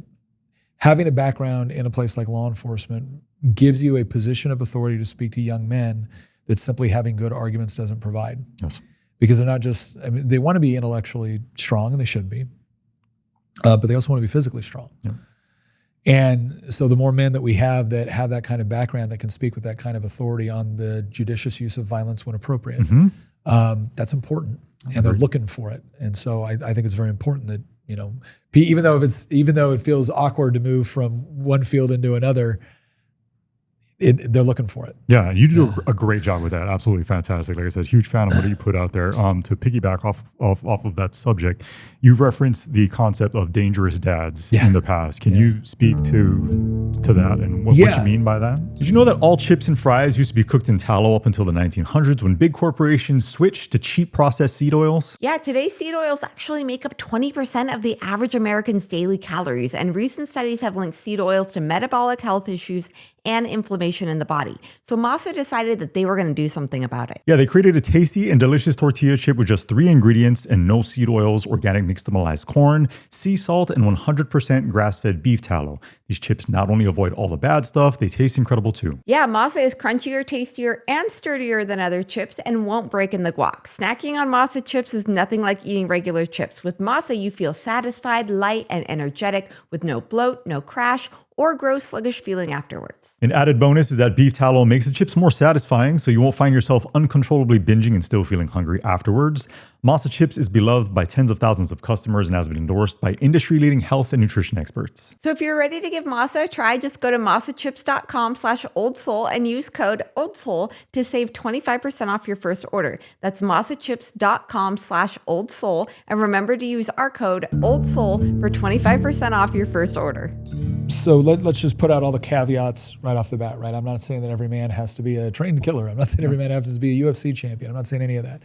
background in a place like law enforcement gives you a position of authority to speak to young men that simply having good arguments doesn't provide. Yes. Because they're not just, I mean, they want to be intellectually strong, and they should be, but they also want to be physically strong. Yep. And so the more men that we have that have that kind of background that can speak with that kind of authority on the judicious use of violence when appropriate, that's important, and they're looking for it. And so I think it's very important that, you know, even though it feels awkward to move from one field into another, they're looking for it. Yeah, you do a great job with that. Absolutely fantastic. Like I said, huge fan of what you put out there. To piggyback off of that subject, you've referenced the concept of dangerous dads in the past. Can you speak to that and what you mean by that? Did you know that all chips and fries used to be cooked in tallow up until the 1900s when big corporations switched to cheap processed seed oils? Yeah, today's seed oils actually make up 20% of the average American's daily calories, and recent studies have linked seed oils to metabolic health issues and inflammation in the body. So Masa decided that they were going to do something about it. Yeah, they created a tasty and delicious tortilla chip with just 3 ingredients and no seed oils, organic nixtamalized corn, sea salt, and 100% grass-fed beef tallow. These chips not only avoid all the bad stuff, they taste incredible too. Yeah, Masa is crunchier, tastier, and sturdier than other chips and won't break in the guac. Snacking on Masa chips is nothing like eating regular chips. With Masa, you feel satisfied, light, and energetic with no bloat, no crash, or gross, sluggish feeling afterwards. An added bonus is that beef tallow makes the chips more satisfying, so you won't find yourself uncontrollably binging and still feeling hungry afterwards. Masa Chips is beloved by tens of thousands of customers and has been endorsed by industry-leading health and nutrition experts. So if you're ready to give Masa a try, just go to masachips.com/oldsoul and use code OLDSOUL to save 25% off your first order. That's masachips.com/oldsoul, and remember to use our code OLDSOUL for 25% off your first order. So let's just put out all the caveats right off the bat, right? I'm not saying that every man has to be a trained killer. I'm not saying every man has to be a UFC champion. I'm not saying any of that.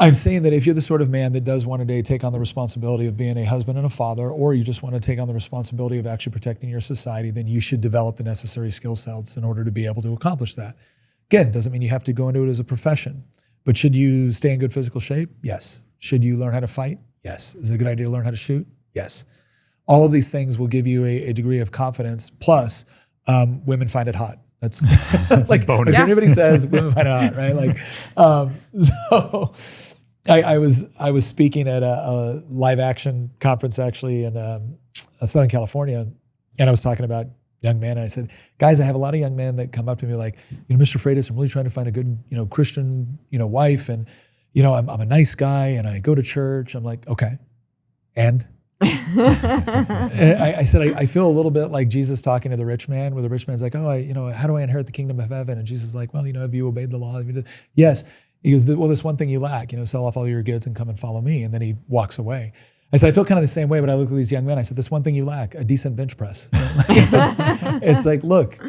I'm saying that if you're the sort of man that does one day take on the responsibility of being a husband and a father, or you just want to take on the responsibility of actually protecting your society, then you should develop the necessary skill sets in order to be able to accomplish that. Again, doesn't mean you have to go into it as a profession, but should you stay in good physical shape? Yes. Should you learn how to fight? Yes. Is it a good idea to learn how to shoot? Yes. All of these things will give you a degree of confidence. Plus, women find it hot. That's like bonus. If anybody says women find it hot, right? Like, so I was speaking at a live action conference actually in Southern California, and I was talking about young men, and I said, guys, I have a lot of young men that come up to me like, Mr. Freitas, I'm really trying to find a good, Christian, wife, and I'm a nice guy, and I go to church. I'm like, okay, and. And I said, I feel a little bit like Jesus talking to the rich man, where the rich man's like, oh, how do I inherit the kingdom of heaven? And Jesus is like, well, have you obeyed the law? Yes. He goes, well, there's one thing you lack, sell off all your goods and come and follow me. And then he walks away. I said, I feel kind of the same way, but I look at these young men. I said, there's one thing you lack, a decent bench press. It's like, look,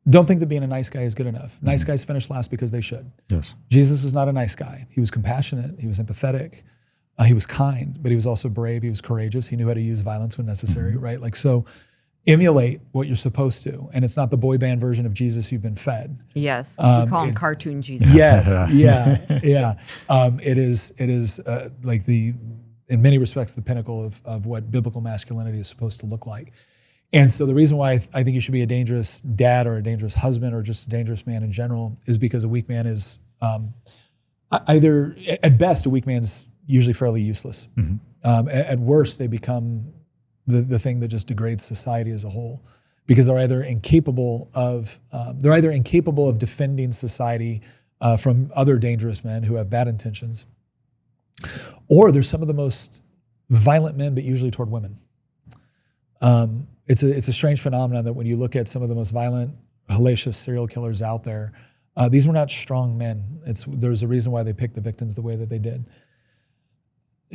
don't think that being a nice guy is good enough. Nice guys finish last because they should. Yes. Jesus was not a nice guy. He was compassionate. He was empathetic. He was kind, but he was also brave. He was courageous. He knew how to use violence when necessary, right? Like, so emulate what you're supposed to. And it's not the boy band version of Jesus you've been fed. Yes. You call him cartoon Jesus. Yes. Yeah. It is like in many respects, the pinnacle of what biblical masculinity is supposed to look like. And so the reason why I think you should be a dangerous dad or a dangerous husband or just a dangerous man in general is because a weak man is either, at best, a weak man's usually fairly useless. At worst, they become the thing that just degrades society as a whole, because they're either incapable of defending society from other dangerous men who have bad intentions, or they're some of the most violent men, but usually toward women. It's a strange phenomenon that when you look at some of the most violent, hellacious serial killers out there, these were not strong men. There's a reason why they picked the victims the way that they did.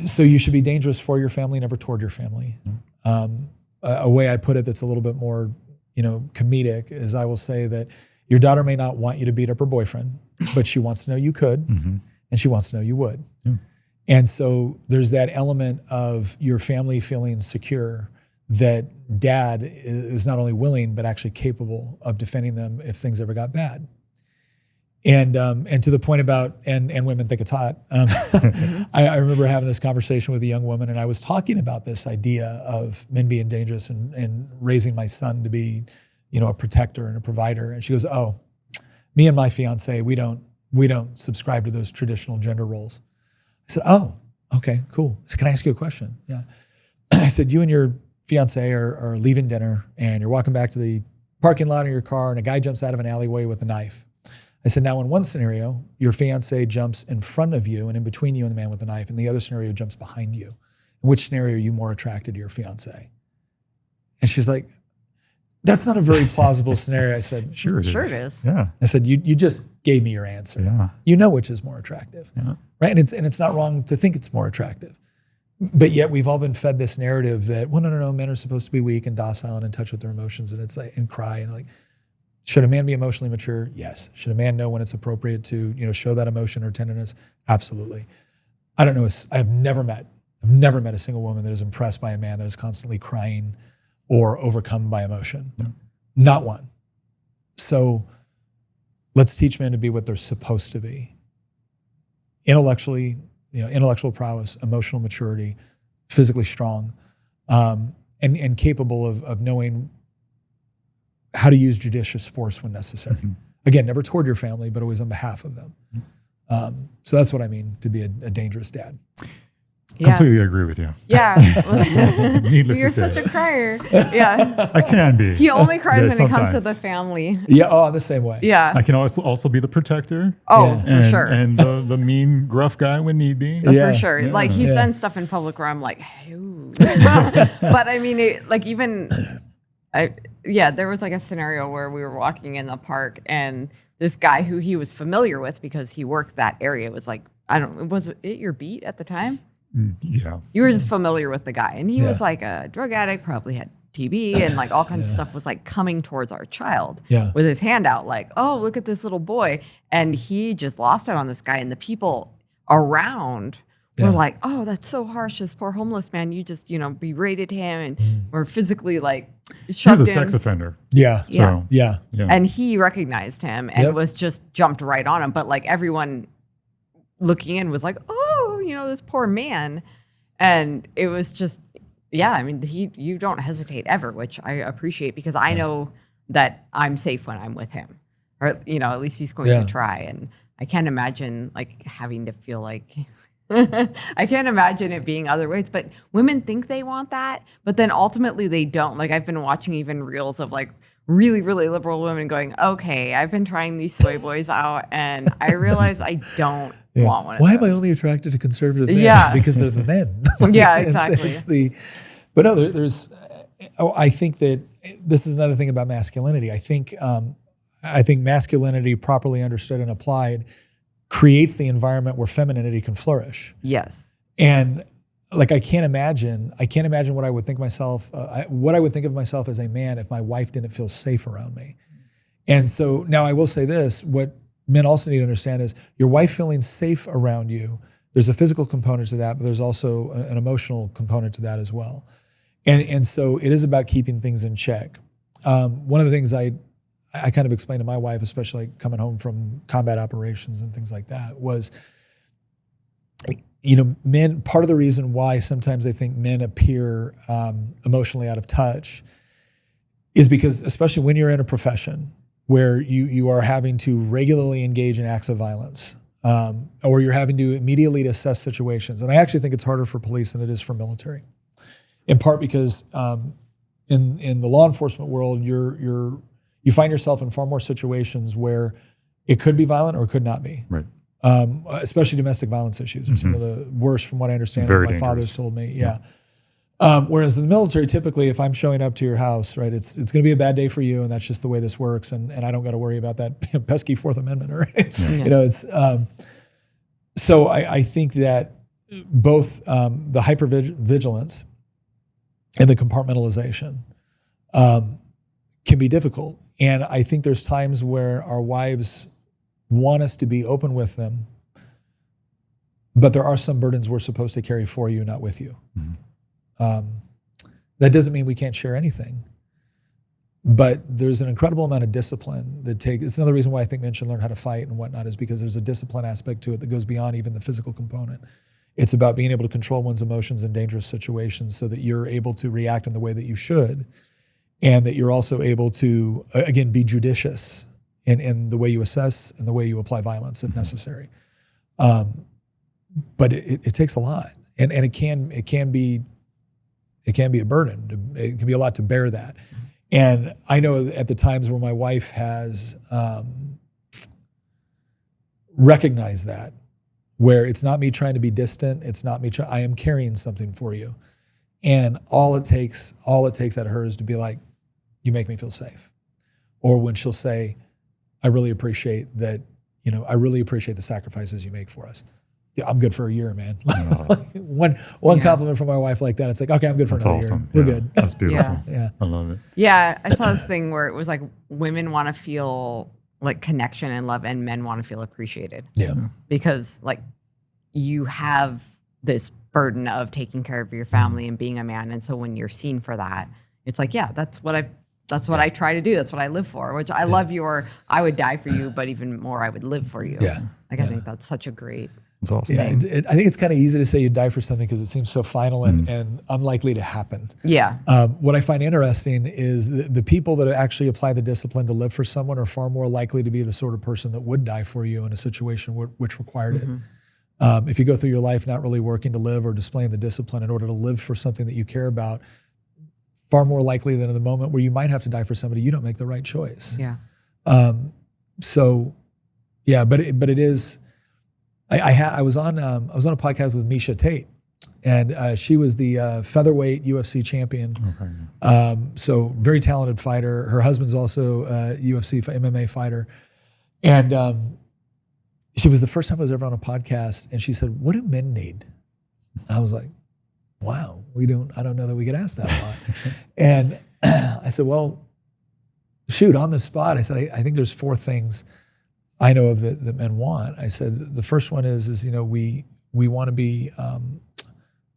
So you should be dangerous for your family, never toward your family. A way I put it that's a little bit more, comedic is I will say that your daughter may not want you to beat up her boyfriend, but she wants to know you could, and she wants to know you would. And so there's that element of your family feeling secure that dad is not only willing, but actually capable of defending them if things ever got bad. And to the point about, and women think it's hot, I remember having this conversation with a young woman, and I was talking about this idea of men being dangerous and raising my son to be, a protector and a provider. And she goes, "Oh, me and my fiance, we don't subscribe to those traditional gender roles." I said, "Oh, okay, cool." I said, "Can I ask you a question?" Yeah. I said, "You and your fiance are leaving dinner, and you're walking back to the parking lot in your car, and a guy jumps out of an alleyway with a knife." I said, "Now in one scenario, your fiance jumps in front of you and in between you and the man with the knife, and the other scenario jumps behind you. In which scenario are you more attracted to your fiance?" And she's like, "That's not a very plausible scenario." I said, Sure it is. Yeah. I said, you just gave me your answer. Yeah. You know which is more attractive. Yeah. Right? And it's not wrong to think it's more attractive. But yet we've all been fed this narrative that, well, no, men are supposed to be weak and docile and in touch with their emotions, and it's like, and cry, and like, should a man be emotionally mature? Yes. Should a man know when it's appropriate to, show that emotion or tenderness? Absolutely. I don't know. I've never met a single woman that is impressed by a man that is constantly crying or overcome by emotion. No. Not one. So let's teach men to be what they're supposed to be. Intellectually, intellectual prowess, emotional maturity, physically strong, and capable of knowing how to use judicious force when necessary. Again, never toward your family, but always on behalf of them. So that's what I mean to be a dangerous dad. Yeah. Completely agree with you. Yeah. Needless You're to say. such a crier. Yeah. I can be. He only cries when it comes to sometimes. the family. Yeah, I'm the same way. Yeah. I can also be the protector. Oh, Yeah. for sure. And the mean, gruff guy when need be. Yeah. For sure. Yeah. Like he's Yeah. done stuff in public where I'm like, ooh. But I mean, there was like a scenario where we were walking in the park and this guy who he was familiar with because he worked that area was like, was it your beat at the time? Yeah. You were just familiar with the guy, and he was Yeah. like a drug addict, probably had TB, and like all kinds of stuff was like coming towards our child Yeah. with his hand out, like, "Oh, look at this little boy," and he just lost it on this guy, and the people around were like, "Oh, that's so harsh, this poor homeless man. You just berated him and were physically like He was shoved a him." sex offender. Yeah. Yeah. So, Yeah. yeah. And he recognized him and Yep. was just jumped right on him, but like everyone looking in was like, "Oh, this poor man." And it was just, I mean, you don't hesitate ever, which I appreciate because I know that I'm safe when I'm with him, or at least he's going to try. And I can't imagine like having to feel like I can't imagine it being other ways. But women think they want that, but then ultimately they don't. Like I've been watching even reels of like really, really liberal women going, "Okay, I've been trying these soy boys out, and I realize I don't want one of Why those." am I only attracted to conservative men? Yeah. Because they're the men. Yeah, It's- exactly. But no, there's. I think that this is another thing about masculinity. I think masculinity, properly understood and applied, creates the environment where femininity can flourish. Yes. And like I can't imagine what I would think myself, what I would think of myself as a man if my wife didn't feel safe around me. And so now I will say this: what men also need to understand is your wife feeling safe around you. There's a physical component to that, but there's also an emotional component to that as well. And so it is about keeping things in check. One of the things I kind of explained to my wife, especially like coming home from combat operations and things like that, was, men, part of the reason why sometimes I think men appear emotionally out of touch is because, especially when you're in a profession where you are having to regularly engage in acts of violence, or you're having to immediately assess situations. And I actually think it's harder for police than it is for military, in part because in the law enforcement world, you find yourself in far more situations where it could be violent or it could not be. Right. Especially domestic violence issues are some of the worst, from what I understand. Very my dangerous. father's told me. Yeah. Whereas in the military, typically, if I'm showing up to your house, right, it's going to be a bad day for you, and that's just the way this works, and I don't got to worry about that pesky Fourth Amendment, right? It's so I think that both the hypervigilance and the compartmentalization can be difficult, and I think there's times where our wives want us to be open with them, but there are some burdens we're supposed to carry for you, not with you. That doesn't mean we can't share anything, but there's an incredible amount of discipline that takes. It's another reason why I think men should learn how to fight and whatnot, is because there's a discipline aspect to it that goes beyond even the physical component. It's about being able to control one's emotions in dangerous situations so that you're able to react in the way that you should, and that you're also able to, again, be judicious in the way you assess and the way you apply violence if necessary. But it takes a lot, and it can be a burden. It can be a lot to bear that. And I know at the times where my wife has recognized that, where it's not me trying to be distant, it's not me I am carrying something for you. And all it takes out of her is to be like, you make me feel safe. Or when she'll say, I really appreciate that, I really appreciate the sacrifices you make for us. Yeah, I'm good for a year, man. One compliment from my wife like that, it's like, okay, I'm good for another year. We're good. That's beautiful. Yeah. I love it. Yeah, I saw this thing where it was like women want to feel like connection and love, and men want to feel appreciated. Yeah. Because like you have this burden of taking care of your family and being a man, and so when you're seen for that, it's like, yeah, that's what I try to do. That's what I live for. Which I love I would die for you, but even more, I would live for you. Yeah. Like I think that's such a great. It's awesome. Yeah, I think it's kind of easy to say you die for something because it seems so final and unlikely to happen. Yeah. What I find interesting is the people that actually apply the discipline to live for someone are far more likely to be the sort of person that would die for you in a situation which required it. If you go through your life not really working to live or displaying the discipline in order to live for something that you care about, far more likely than in the moment where you might have to die for somebody, you don't make the right choice. Yeah. But it is. I was on a podcast with Misha Tate, and she was the featherweight UFC champion. Okay. So very talented fighter. Her husband's also a UFC MMA fighter, and she was the first time I was ever on a podcast. And she said, "What do men need?" I was like, "Wow, I don't know that we get asked that a lot." And I said, "Well, shoot, on the spot." I said, "I think there's 4 things I know of that men want." I said the first one is we want to be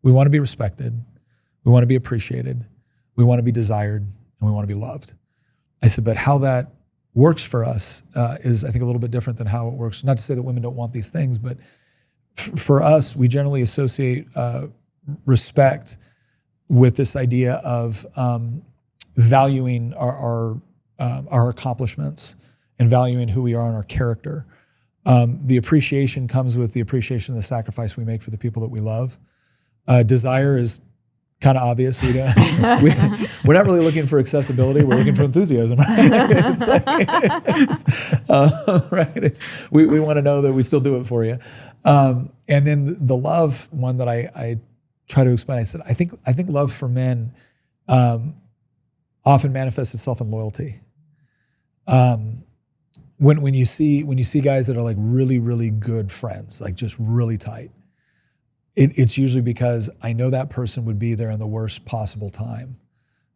respected, we want to be appreciated, we want to be desired, and we want to be loved. I said, but how that works for us is I think a little bit different than how it works. Not to say that women don't want these things, but for us, we generally associate respect with this idea of valuing our accomplishments and valuing who we are and our character. The appreciation comes with the appreciation of the sacrifice we make for the people that we love. Desire is kind of obvious. We're not really looking for accessibility. We're looking for enthusiasm. Right? We want to know that we still do it for you. And then the love one that I try to explain. I said I think love for men often manifests itself in loyalty. When you see guys that are like really, really good friends, like just really tight, it's usually because I know that person would be there in the worst possible time,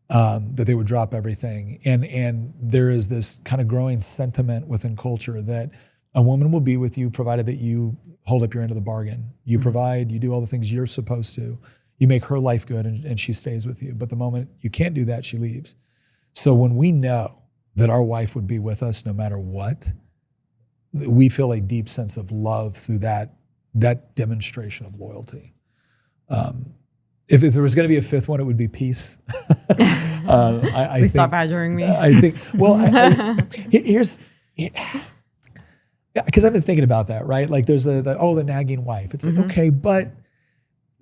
that they would drop everything. And there is this kind of growing sentiment within culture that a woman will be with you provided that you hold up your end of the bargain. You provide, you do all the things you're supposed to. You make her life good and she stays with you. But the moment you can't do that, she leaves. So when we know that our wife would be with us no matter what, we feel a deep sense of love through that demonstration of loyalty. If there was going to be a 5th one, it would be peace. Please stop badgering me. I think, well, here's, because I've been thinking about that, right? Like there's the nagging wife. It's like, okay, but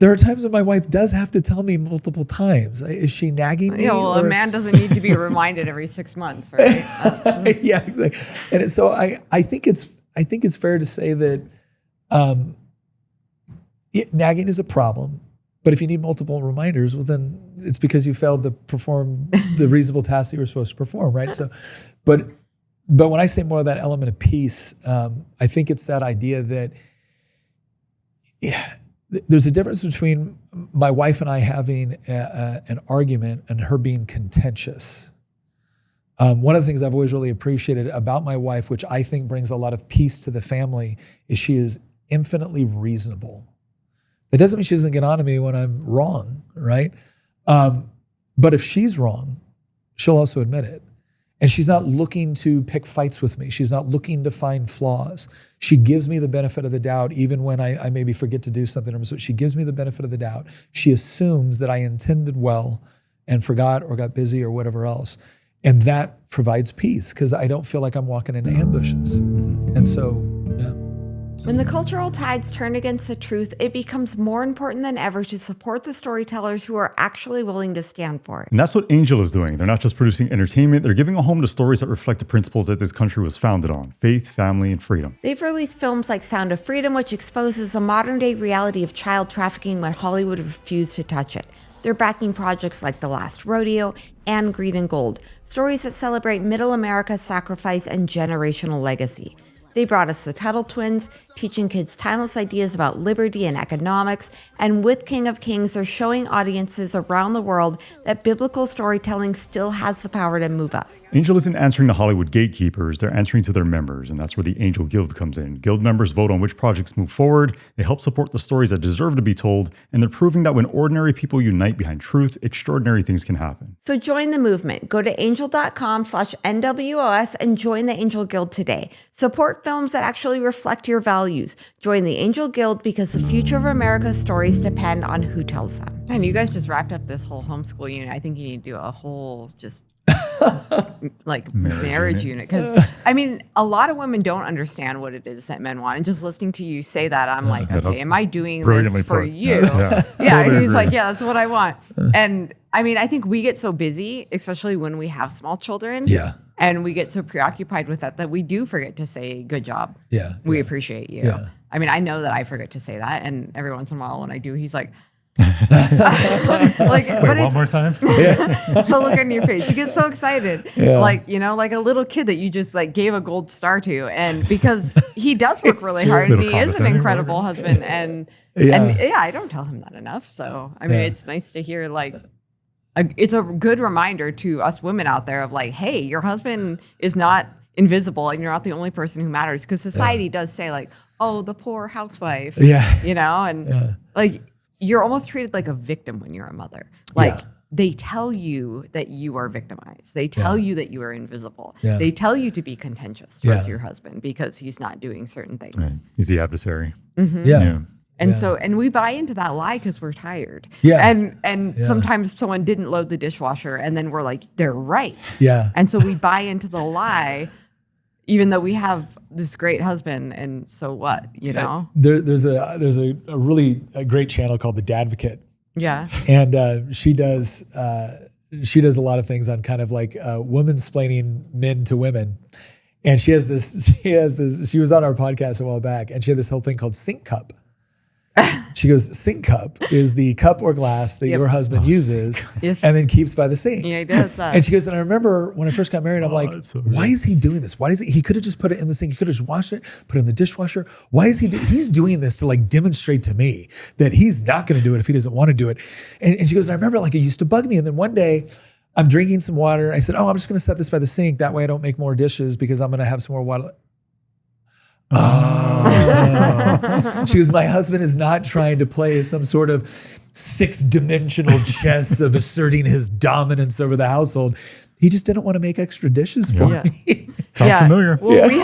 There are times when my wife does have to tell me multiple times. Is she nagging me? Yeah, well, a man doesn't need to be reminded every 6 months, right? Yeah, exactly. And so I think it's fair to say that nagging is a problem. But if you need multiple reminders, well, then it's because you failed to perform the reasonable task that you were supposed to perform, right? So, but when I say more of that element of peace, I think it's that idea that there's a difference between my wife and I having an argument and her being contentious. One of the things I've always really appreciated about my wife, which I think brings a lot of peace to the family, is she is infinitely reasonable. It doesn't mean she doesn't get on to me when I'm wrong, right? But if she's wrong, she'll also admit it. And she's not looking to pick fights with me. She's not looking to find flaws. She gives me the benefit of the doubt, even when I maybe forget to do something. So she gives me the benefit of the doubt. She assumes that I intended well and forgot or got busy or whatever else. And that provides peace because I don't feel like I'm walking into ambushes. And so, yeah. When the cultural tides turn against the truth, it becomes more important than ever to support the storytellers who are actually willing to stand for it. And that's what Angel is doing. They're not just producing entertainment, they're giving a home to stories that reflect the principles that this country was founded on: faith, family, and freedom. They've released films like Sound of Freedom, which exposes the modern-day reality of child trafficking when Hollywood refused to touch it. They're backing projects like The Last Rodeo and Green and Gold, stories that celebrate middle America's sacrifice and generational legacy. They brought us The Tuttle Twins, teaching kids timeless ideas about liberty and economics. And with King of Kings, they're showing audiences around the world that biblical storytelling still has the power to move us. Angel isn't answering to Hollywood gatekeepers, they're answering to their members. And that's where the Angel Guild comes in. Guild members vote on which projects move forward. They help support the stories that deserve to be told. And they're proving that when ordinary people unite behind truth, extraordinary things can happen. So join the movement. Go to angel.com/NWOS and join the Angel Guild today. Support films that actually reflect your values. Join the Angel Guild because the future of America's stories depend on who tells them. And you guys just wrapped up this whole homeschool unit. I think you need to do a whole just like marriage unit. Because I mean, a lot of women don't understand what it is that men want. And just listening to you say that, I'm like, okay, am I doing this for you? Yeah, totally he's like, yeah, that's what I want. And I mean, I think we get so busy, especially when we have small children. Yeah. And we get so preoccupied with that we do forget to say, good job. Yeah. We appreciate you. Yeah. I mean, I know that I forget to say that. And every once in a while when I do, he's like, like, wait, one more time? The look on your face. You get so excited. Yeah. Like, you know, like a little kid that you just like gave a gold star to. And because he does work really hard and he is an incredible husband. And I don't tell him that enough. So, I mean, it's nice to hear like, it's a good reminder to us women out there of like, hey, your husband is not invisible and you're not the only person who matters. Because society does say like, oh, the poor housewife. Yeah. You know, and like you're almost treated like a victim when you're a mother. Like they tell you that you are victimized. They tell you that you are invisible. Yeah. They tell you to be contentious towards your husband because he's not doing certain things. Right. He's the adversary. Mm-hmm. Yeah. And so, and we buy into that lie because we're tired. Yeah. And sometimes someone didn't load the dishwasher and then we're like, they're right. Yeah. And so we buy into the lie, even though we have this great husband. And so what, you know? There's a really great channel called The Dadvocate. Yeah. And she does a lot of things on kind of like woman-splaining men to women. And she was on our podcast a while back and she had this whole thing called Sink Cup. She goes, sink cup is the cup or glass that your husband uses and then keeps by the sink. Yeah, he does that. And she goes, and I remember when I first got married, I'm like, so why is he doing this? Why does he could have just put it in the sink. He could have just washed it, put it in the dishwasher. Why is he's doing this to like demonstrate to me that he's not going to do it if he doesn't want to do it. And she goes, and I remember like it used to bug me. And then one day I'm drinking some water. I said, I'm just going to set this by the sink. That way I don't make more dishes because I'm going to have some more water. Oh. She goes, my husband is not trying to play some sort of 6-dimensional chess of asserting his dominance over the household. He just didn't want to make extra dishes for me. Sounds familiar. Well, we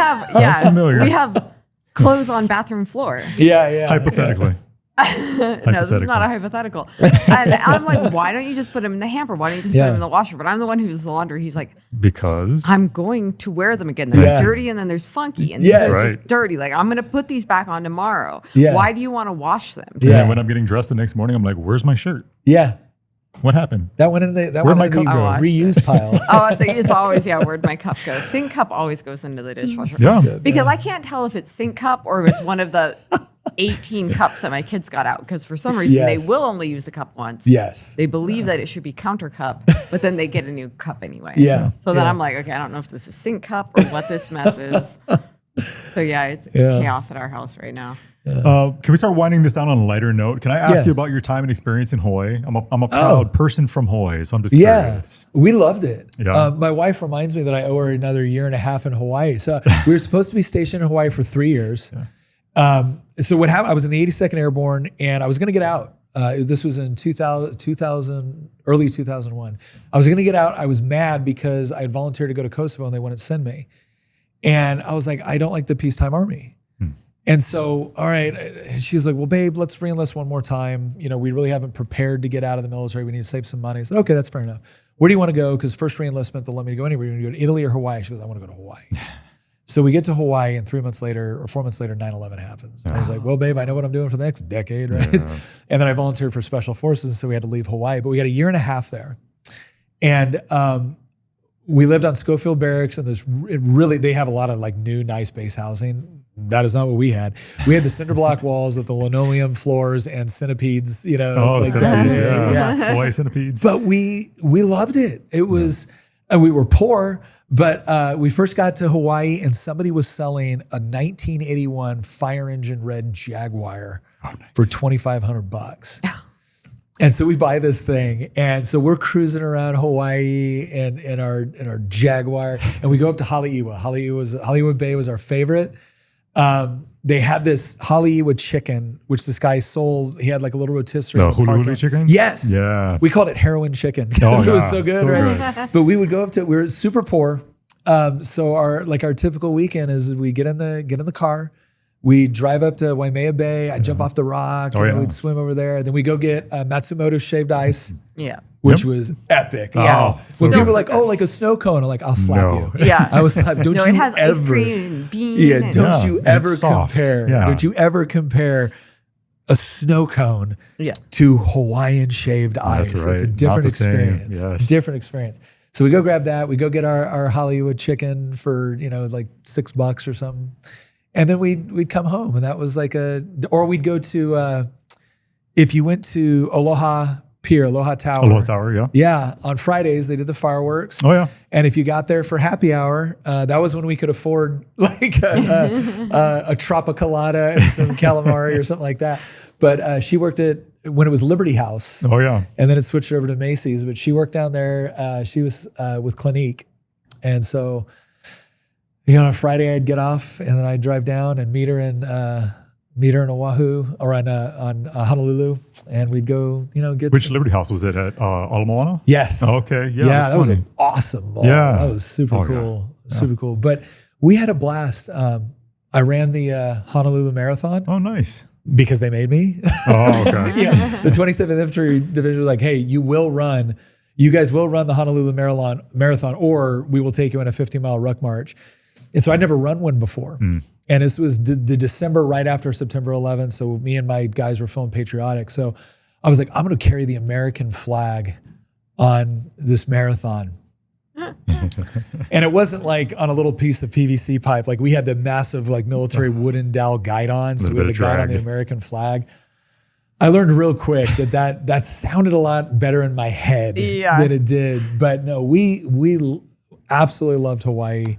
have clothes on bathroom floor. Yeah. Hypothetically. No, this is not a hypothetical. And I'm like, why don't you just put them in the hamper? Why don't you just put them in the washer? But I'm the one who's the laundry. He's like, because I'm going to wear them again. There's dirty and then there's funky and there's dirty. Like, I'm going to put these back on tomorrow. Why do you want to wash them? Yeah. And when I'm getting dressed the next morning, I'm like, where's my shirt? Yeah. What happened? That went in the reuse pile. I think it's always, where'd my cup go? Sink cup always goes into the dishwasher. Yeah. Because I can't tell if it's sink cup or if it's one of the 18 cups that my kids got out. Because for some reason, they will only use the cup once. Yes. They believe that it should be counter cup, but then they get a new cup anyway. Yeah. So then I'm like, okay, I don't know if this is sink cup or what this mess is. So it's chaos at our house right now. Can we start winding this down on a lighter note? Can I ask you about your time and experience in Hawaii? I'm a proud person from Hawaii, so I'm just curious. We loved it. Yeah. My wife reminds me that I owe her another year and a half in Hawaii. So we were supposed to be stationed in Hawaii for 3 years. Yeah. So what happened? I was in the 82nd Airborne, and I was going to get out. This was in 2000, early 2001. I was going to get out. I was mad because I had volunteered to go to Kosovo, and they wouldn't send me. And I was like, I don't like the peacetime army. And so, all right, she was like, well, babe, let's re-enlist one more time. You know, we really haven't prepared to get out of the military. We need to save some money. I said, okay, that's fair enough. Where do you want to go? Because first re-enlistment, they'll let me go anywhere. You're going to go to Italy or Hawaii? She goes, I want to go to Hawaii. So we get to Hawaii, and 4 months later, 9/11 happens. And I was like, well, babe, I know what I'm doing for the next decade, right? Yeah. And then I volunteered for Special Forces, so we had to leave Hawaii. But we got a year and a half there. And we lived on Schofield Barracks, and they have a lot of like new, nice base housing. That is not what we had. We had the cinder block walls with the linoleum floors and centipedes, you know. Oh, like centipedes, yeah. Hawaii centipedes. But we loved it. It was, and we were poor, but we first got to Hawaii, and somebody was selling a 1981 fire engine red Jaguar for $2,500. And so we buy this thing, and so we're cruising around Hawaii in our Jaguar, and we go up to Haleiwa. Haleiwa Bay was our favorite. They had this Haleiwa chicken, which this guy sold. He had like a little rotisserie. The hulu chicken? Yes. Yeah. We called it heroin chicken because it was so good, right? Good. But we would go up to, we were super poor. So our typical weekend is we get in the car, we drive up to Waimea Bay. I jump off the rock, and we'd swim over there. Then we go get Matsumoto shaved ice. Yeah. Which was epic. Yeah. When people are like, oh, like a snow cone, I'm like, I'll slap you. Yeah. I was slap. Don't you it has ever, ice cream and bean. Yeah. Don't you ever compare. Yeah. Don't you ever compare a snow cone to Hawaiian shaved ice. That's right. It's a different experience. Yes. Different experience. So we go grab that. We go get our Hollywood chicken for, like $6 or something. And then we'd come home, and that was like or we'd go to, if you went to Aloha Pier, Aloha Tower. Aloha Tower, yeah. Yeah, on Fridays they did the fireworks. Oh yeah. And if you got there for happy hour, that was when we could afford like a Tropicalata and some calamari or something like that. But she worked when it was Liberty House. Oh yeah. And then it switched over to Macy's, but she worked down there. She was with Clinique, and so. On a Friday, I'd get off, and then I'd drive down and meet her in Oahu or on Honolulu, and we'd go, get. Which Liberty House was it at? Ala Moana? Yes. Oh, okay. Yeah. Yeah, that was an awesome ball. Yeah. That was super cool. Yeah. Super cool. But we had a blast. I ran the Honolulu Marathon. Oh, nice. Because they made me. Oh, okay. Yeah. The 27th Infantry Division was like, hey, you guys will run the Honolulu Marathon, or we will take you on a 50-mile ruck march. And so I'd never run one before. And this was the December right after September 11th. So me and my guys were feeling patriotic. So I was like, I'm going to carry the American flag on this marathon. And it wasn't like on a little piece of PVC pipe. Like we had the massive like military wooden dowel guide on. So we had the guide on the American flag. I learned real quick that sounded a lot better in my head than it did. But no, we absolutely loved Hawaii.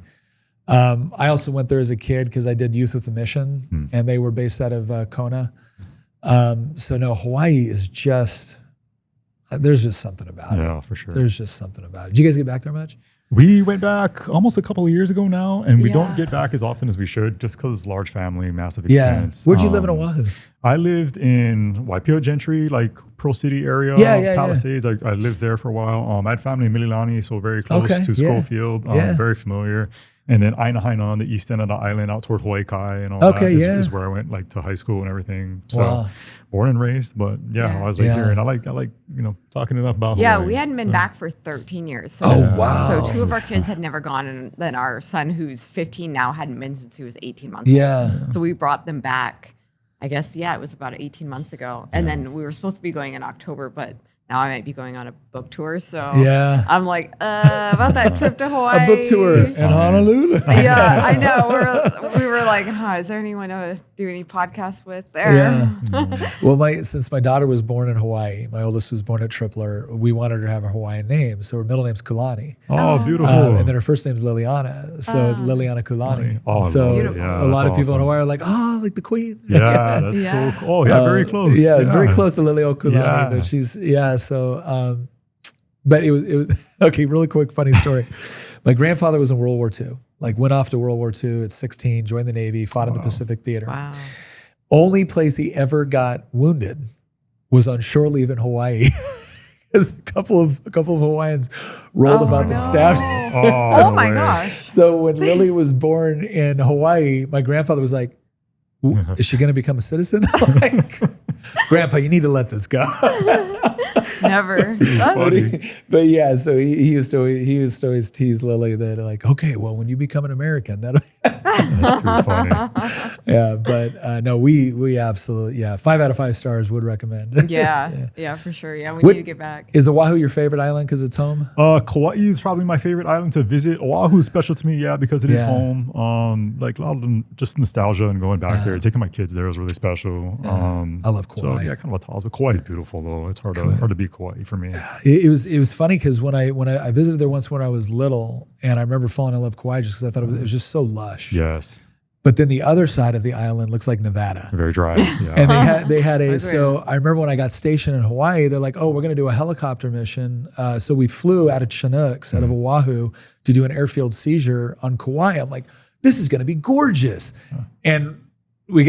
I also went there as a kid because I did Youth with a Mission, and they were based out of Kona. So no, Hawaii is just, there's just something about it. Yeah, for sure. There's just something about it. Did you guys get back there much? We went back almost a couple of years ago now, and we don't get back as often as we should just because large family, massive expense. Where'd you live in Oahu? I lived in Waipio Gentry, like Pearl City area, Palisades. I lived there for a while. I had family in Mililani, so very close to Schofield, very familiar. And then Aina on the east end of the island out toward Hawaii Kai and all that is where I went like to high school and everything. So born and raised, but I was like here and I like, talking enough about Hawaii. We hadn't been back for 13 years. So, So 2 of our kids had never gone, and then our son, who's 15 now, hadn't been since he was 18 months old. So we brought them back, I guess, it was about 18 months ago. And then we were supposed to be going in October, but now I might be going on a book tour. So I'm like, about that trip to Hawaii. A book tour in Honolulu. Yeah, I know. We were like, is there anyone to do any podcasts with there? Yeah. Well, since my daughter was born in Hawaii, my oldest was born at Tripler, we wanted her to have a Hawaiian name. So her middle name's Kulani. Oh, beautiful. And then her first name's Liliana. So Liliana Kulani. So a lot of people in Hawaii are like, like the queen. Yeah, that's so cool. Oh, yeah, very close. Yeah, it's very close to Lilio Kulani. But she's, so, but it was okay. Really quick, funny story. My grandfather was in World War II. Like went off to World War II at 16, joined the Navy, fought in the Pacific Theater. Wow. Only place he ever got wounded was on shore leave in Hawaii. Because a couple of Hawaiians rolled him up and stabbed him. Oh my gosh. So when Lily was born in Hawaii, my grandfather was like, is she going to become a citizen? I'm like, Grandpa, you need to let this go. Never. But yeah, so he used to always tease Lily that like, okay, well, when you become an American, that's too funny. Yeah, but no, we absolutely 5 out of 5 stars would recommend. Yeah, for sure. Yeah, we need to get back. Is Oahu your favorite island because it's home? Kauai is probably my favorite island to visit. Oahu is special to me, because it is home. Like a lot of just nostalgia and going back there, taking my kids there was really special. I love Kauai. So kind of a toss, but Kauai is beautiful though. It's hard to beat Kauai for me. It was funny because when I visited there once when I was little, and I remember falling in love with Kauai just because I thought it was just so lush. Yes. But then the other side of the island looks like Nevada. Very dry. Yeah. And they had a, so I remember when I got stationed in Hawaii, they're like, oh, we're going to do a helicopter mission. So we flew out of Chinooks, out of Oahu, to do an airfield seizure on Kauai. I'm like, this is going to be gorgeous. And we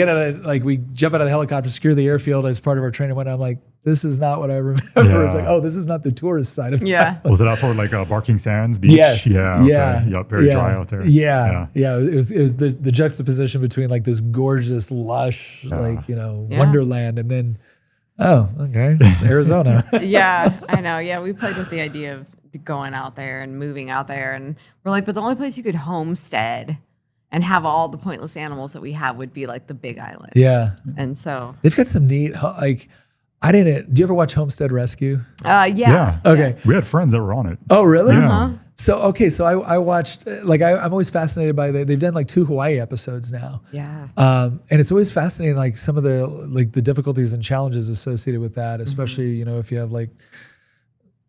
we jump out of the helicopter, secure the airfield as part of our training. When I'm like, this is not what I remember. Yeah. It's like, oh, this is not the tourist side of it. Was it out toward like Barking Sands Beach? Yes. Yeah. Okay. Yep. Very dry out there. Yeah. It was the juxtaposition between like this gorgeous, lush, wonderland, and then, it's Arizona. Yeah, I know. Yeah, we played with the idea of going out there and moving out there, and we're like, but the only place you could homestead and have all the pointless animals that we have would be like the Big Island. Yeah. And so they've got some neat, like, do you ever watch Homestead Rescue? Yeah. Okay. We had friends that were on it. Oh, really? Yeah. So I watched, like, I'm always fascinated by they've done like 2 Hawaii episodes now. Yeah. And it's always fascinating, like some of the difficulties and challenges associated with that, especially, if you have like,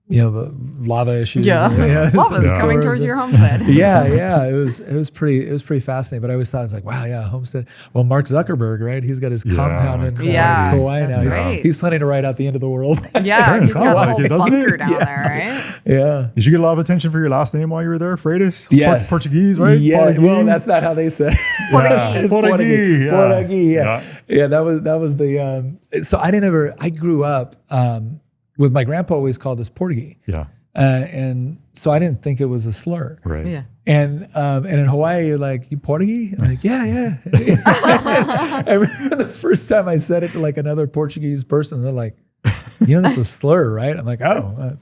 the lava issues. Yeah. Lava's coming towards your homestead. Yeah. It was pretty fascinating. But I always thought, it's like, wow, homestead. Well, Mark Zuckerberg, right? He's got his compound in Kauai now. He's planning to ride out the end of the world. Yeah, he's got a whole bunker down there, right? Yeah. Did you get a lot of attention for your last name while you were there, Freitas? Yes. Portuguese, right? Yeah. Portuguese? Well, that's not how they say it. Portuguese. Yeah. That was the. So I grew up. With my grandpa always called us Portuguese. Yeah. And so I didn't think it was a slur. Right. Yeah. And in Hawaii, you're like, you Portuguese? I'm like, yeah. I remember the first time I said it to like another Portuguese person, they're like, that's a slur, right? I'm like, oh.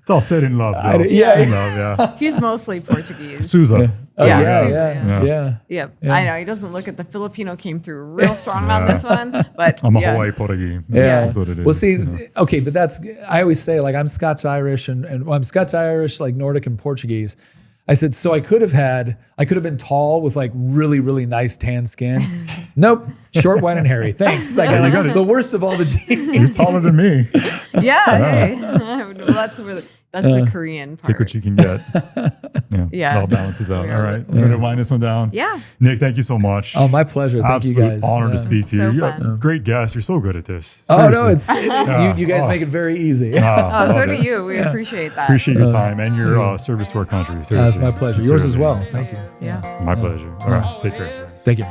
It's all said in love, though. In love, He's mostly Portuguese. Souza. Yeah. I know. He doesn't look at the Filipino came through real strong on this one, but I'm a Hawaii Portuguese. Yeah. That's what it is. Well, see, okay, but I always say, like, I'm Scots-Irish and I'm Scots-Irish, like Nordic and Portuguese. I said, so I could have been tall with like really, really nice tan skin. Nope. Short, white, and hairy. Thanks. I got the worst of all the genes. You're taller than me. Hey. Well, that's the Korean part. Take what you can get. It all balances out. All right. We're going to wind this one down. Yeah. Nick, thank you so much. Oh, my pleasure. Thank you guys. Honor to speak to you. You're a great guest. You're so good at this. Seriously. You guys make it very easy. So do you. We appreciate that. Appreciate your time and your service to our country. Seriously. That's my pleasure. Yours as well. Thank you. Yeah. My pleasure. All right. Take care, sir. Thank you.